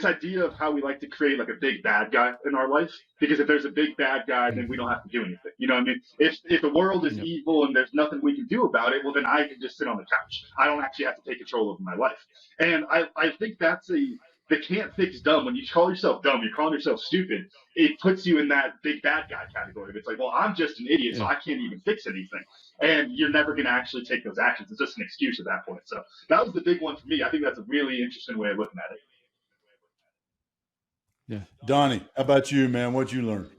idea of how we like to create like a big bad guy in our life because if there's a big bad guy then we don't have to do anything, you know what I mean? If the world is evil and there's nothing we can do about it, well then I can just sit on the couch. I don't actually have to take control of my life. And I think that's the can't fix dumb. When you call yourself dumb, you're calling yourself stupid, it puts you in that big bad guy category. It's like, well, I'm just an idiot, so I can't even fix anything. And you're never going to actually take those actions. It's just an excuse at that point. So that was the big one for me. I think that's a really interesting way of looking at it. Yeah. Donnie, how about you, man? What'd you learn?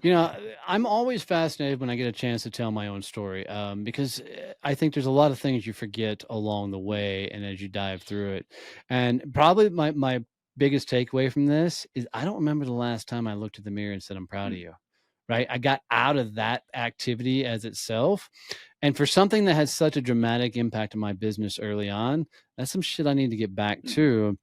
I'm always fascinated when I get a chance to tell my own story because I think there's a lot of things you forget along the way and as you dive through it. And probably my biggest takeaway from this is I don't remember the last time I looked at the mirror and said, I'm proud of you. Right. I got out of that activity as itself. And for something that has such a dramatic impact on my business early on, that's some shit I need to get back to.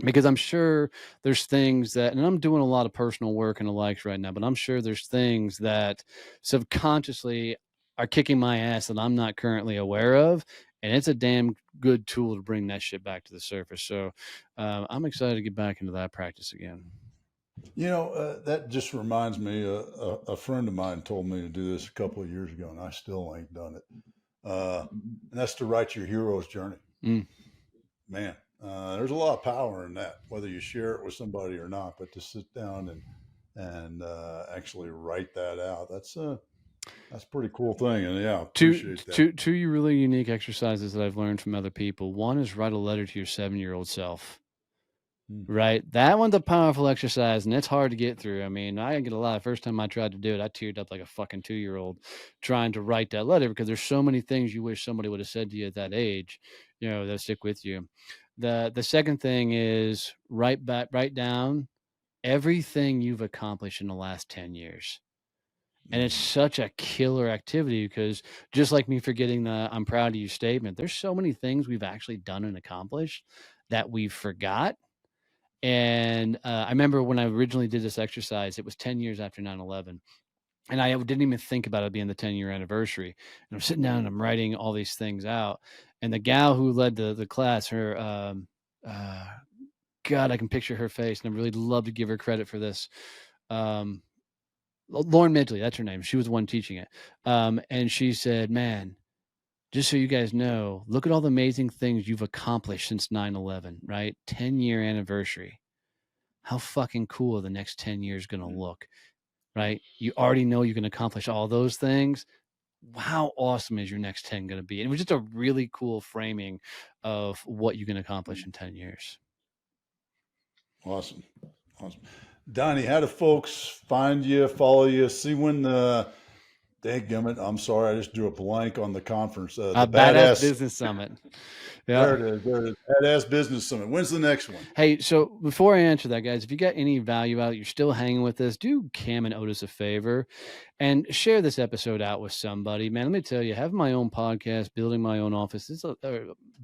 Because I'm sure there's things that, and I'm doing a lot of personal work and the likes right now, but I'm sure there's things that subconsciously are kicking my ass that I'm not currently aware of. And it's a damn good tool to bring that shit back to the surface. So I'm excited to get back into that practice again. That just reminds me, a friend of mine told me to do this a couple of years ago, and I still ain't done it. And that's to write your hero's journey. Man, there's a lot of power in that, whether you share it with somebody or not, but to sit down and actually write that out, that's a pretty cool thing. And yeah, appreciate that. Two really unique exercises that I've learned from other people. One is write a letter to your 7-year-old self. Right. That one's a powerful exercise and it's hard to get through. I mean, I get a lot. The first time I tried to do it, I teared up like a fucking 2-year-old trying to write that letter because there's so many things you wish somebody would have said to you at that age, that stick with you. The second thing is write down everything you've accomplished in the last 10 years. And it's such a killer activity because just like me forgetting the I'm proud of you statement, there's so many things we've actually done and accomplished that we forgot. And I remember when I originally did this exercise, it was 10 years after 9/11. And I didn't even think about it being the 10-year anniversary. And I'm sitting down and I'm writing all these things out. And the gal who led the class, her, God, I can picture her face. And I really love to give her credit for this. Lauren Midgley, that's her name. She was the one teaching it. And she said, man, just so you guys know, look at all the amazing things you've accomplished since 9/11, right? 10-year anniversary. How fucking cool are the next 10 years going to look, right? You already know you can accomplish all those things. how awesome is your next 10 going to be? And it was just a really cool framing of what you can accomplish in 10 years. Awesome. Donnie, how do folks find you, follow you, see when dadgummit, I'm sorry, I just drew a blank on the conference. The Badass Business Summit. Yeah. There it is. Badass Business Summit. When's the next one? Hey, so before I answer that, guys, if you got any value out, you're still hanging with us, do Cam and Otis a favor and share this episode out with somebody. Man, let me tell you, having my own podcast, building my own office,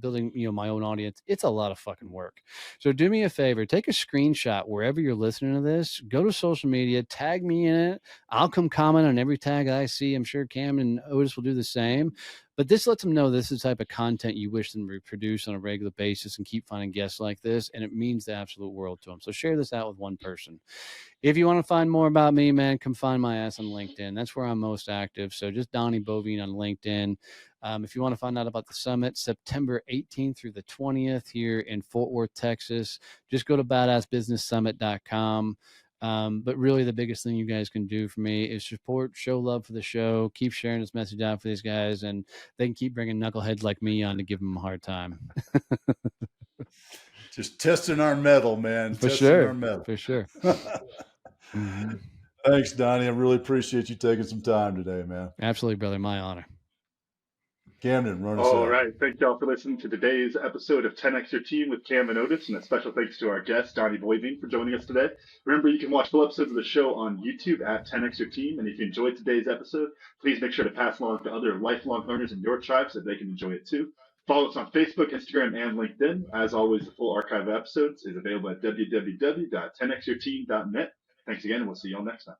building my own audience, it's a lot of fucking work. So do me a favor, take a screenshot wherever you're listening to this, go to social media, tag me in it. I'll come comment on every tag I see. I'm sure Cam and Otis will do the same. But this lets them know this is the type of content you wish them to reproduce on a regular basis and keep finding guests like this. And it means the absolute world to them. So share this out with one person. If you want to find more about me, man, come find my ass on LinkedIn. That's where I'm most active. So just Donnie Boivin on LinkedIn. If you want to find out about the summit, September 18th through the 20th here in Fort Worth, Texas, just go to badassbusinesssummit.com. But really the biggest thing you guys can do for me is support, show love for the show, keep sharing this message out for these guys, and they can keep bringing knuckleheads like me on to give them a hard time. Just testing our metal, man. For sure. Mm-hmm. Thanks, Donnie. I really appreciate you taking some time today, man. Absolutely, brother. My honor. Camden, run us out. All right. Thank y'all for listening to today's episode of 10X Your Team with Cam and Otis, and a special thanks to our guest, Donnie Boivin, for joining us today. Remember, you can watch full episodes of the show on YouTube at 10X Your Team, and if you enjoyed today's episode, please make sure to pass along to other lifelong learners in your tribe so they can enjoy it too. Follow us on Facebook, Instagram, and LinkedIn. As always, the full archive of episodes is available at www.10xyourteam.net. Thanks again, and we'll see y'all next time.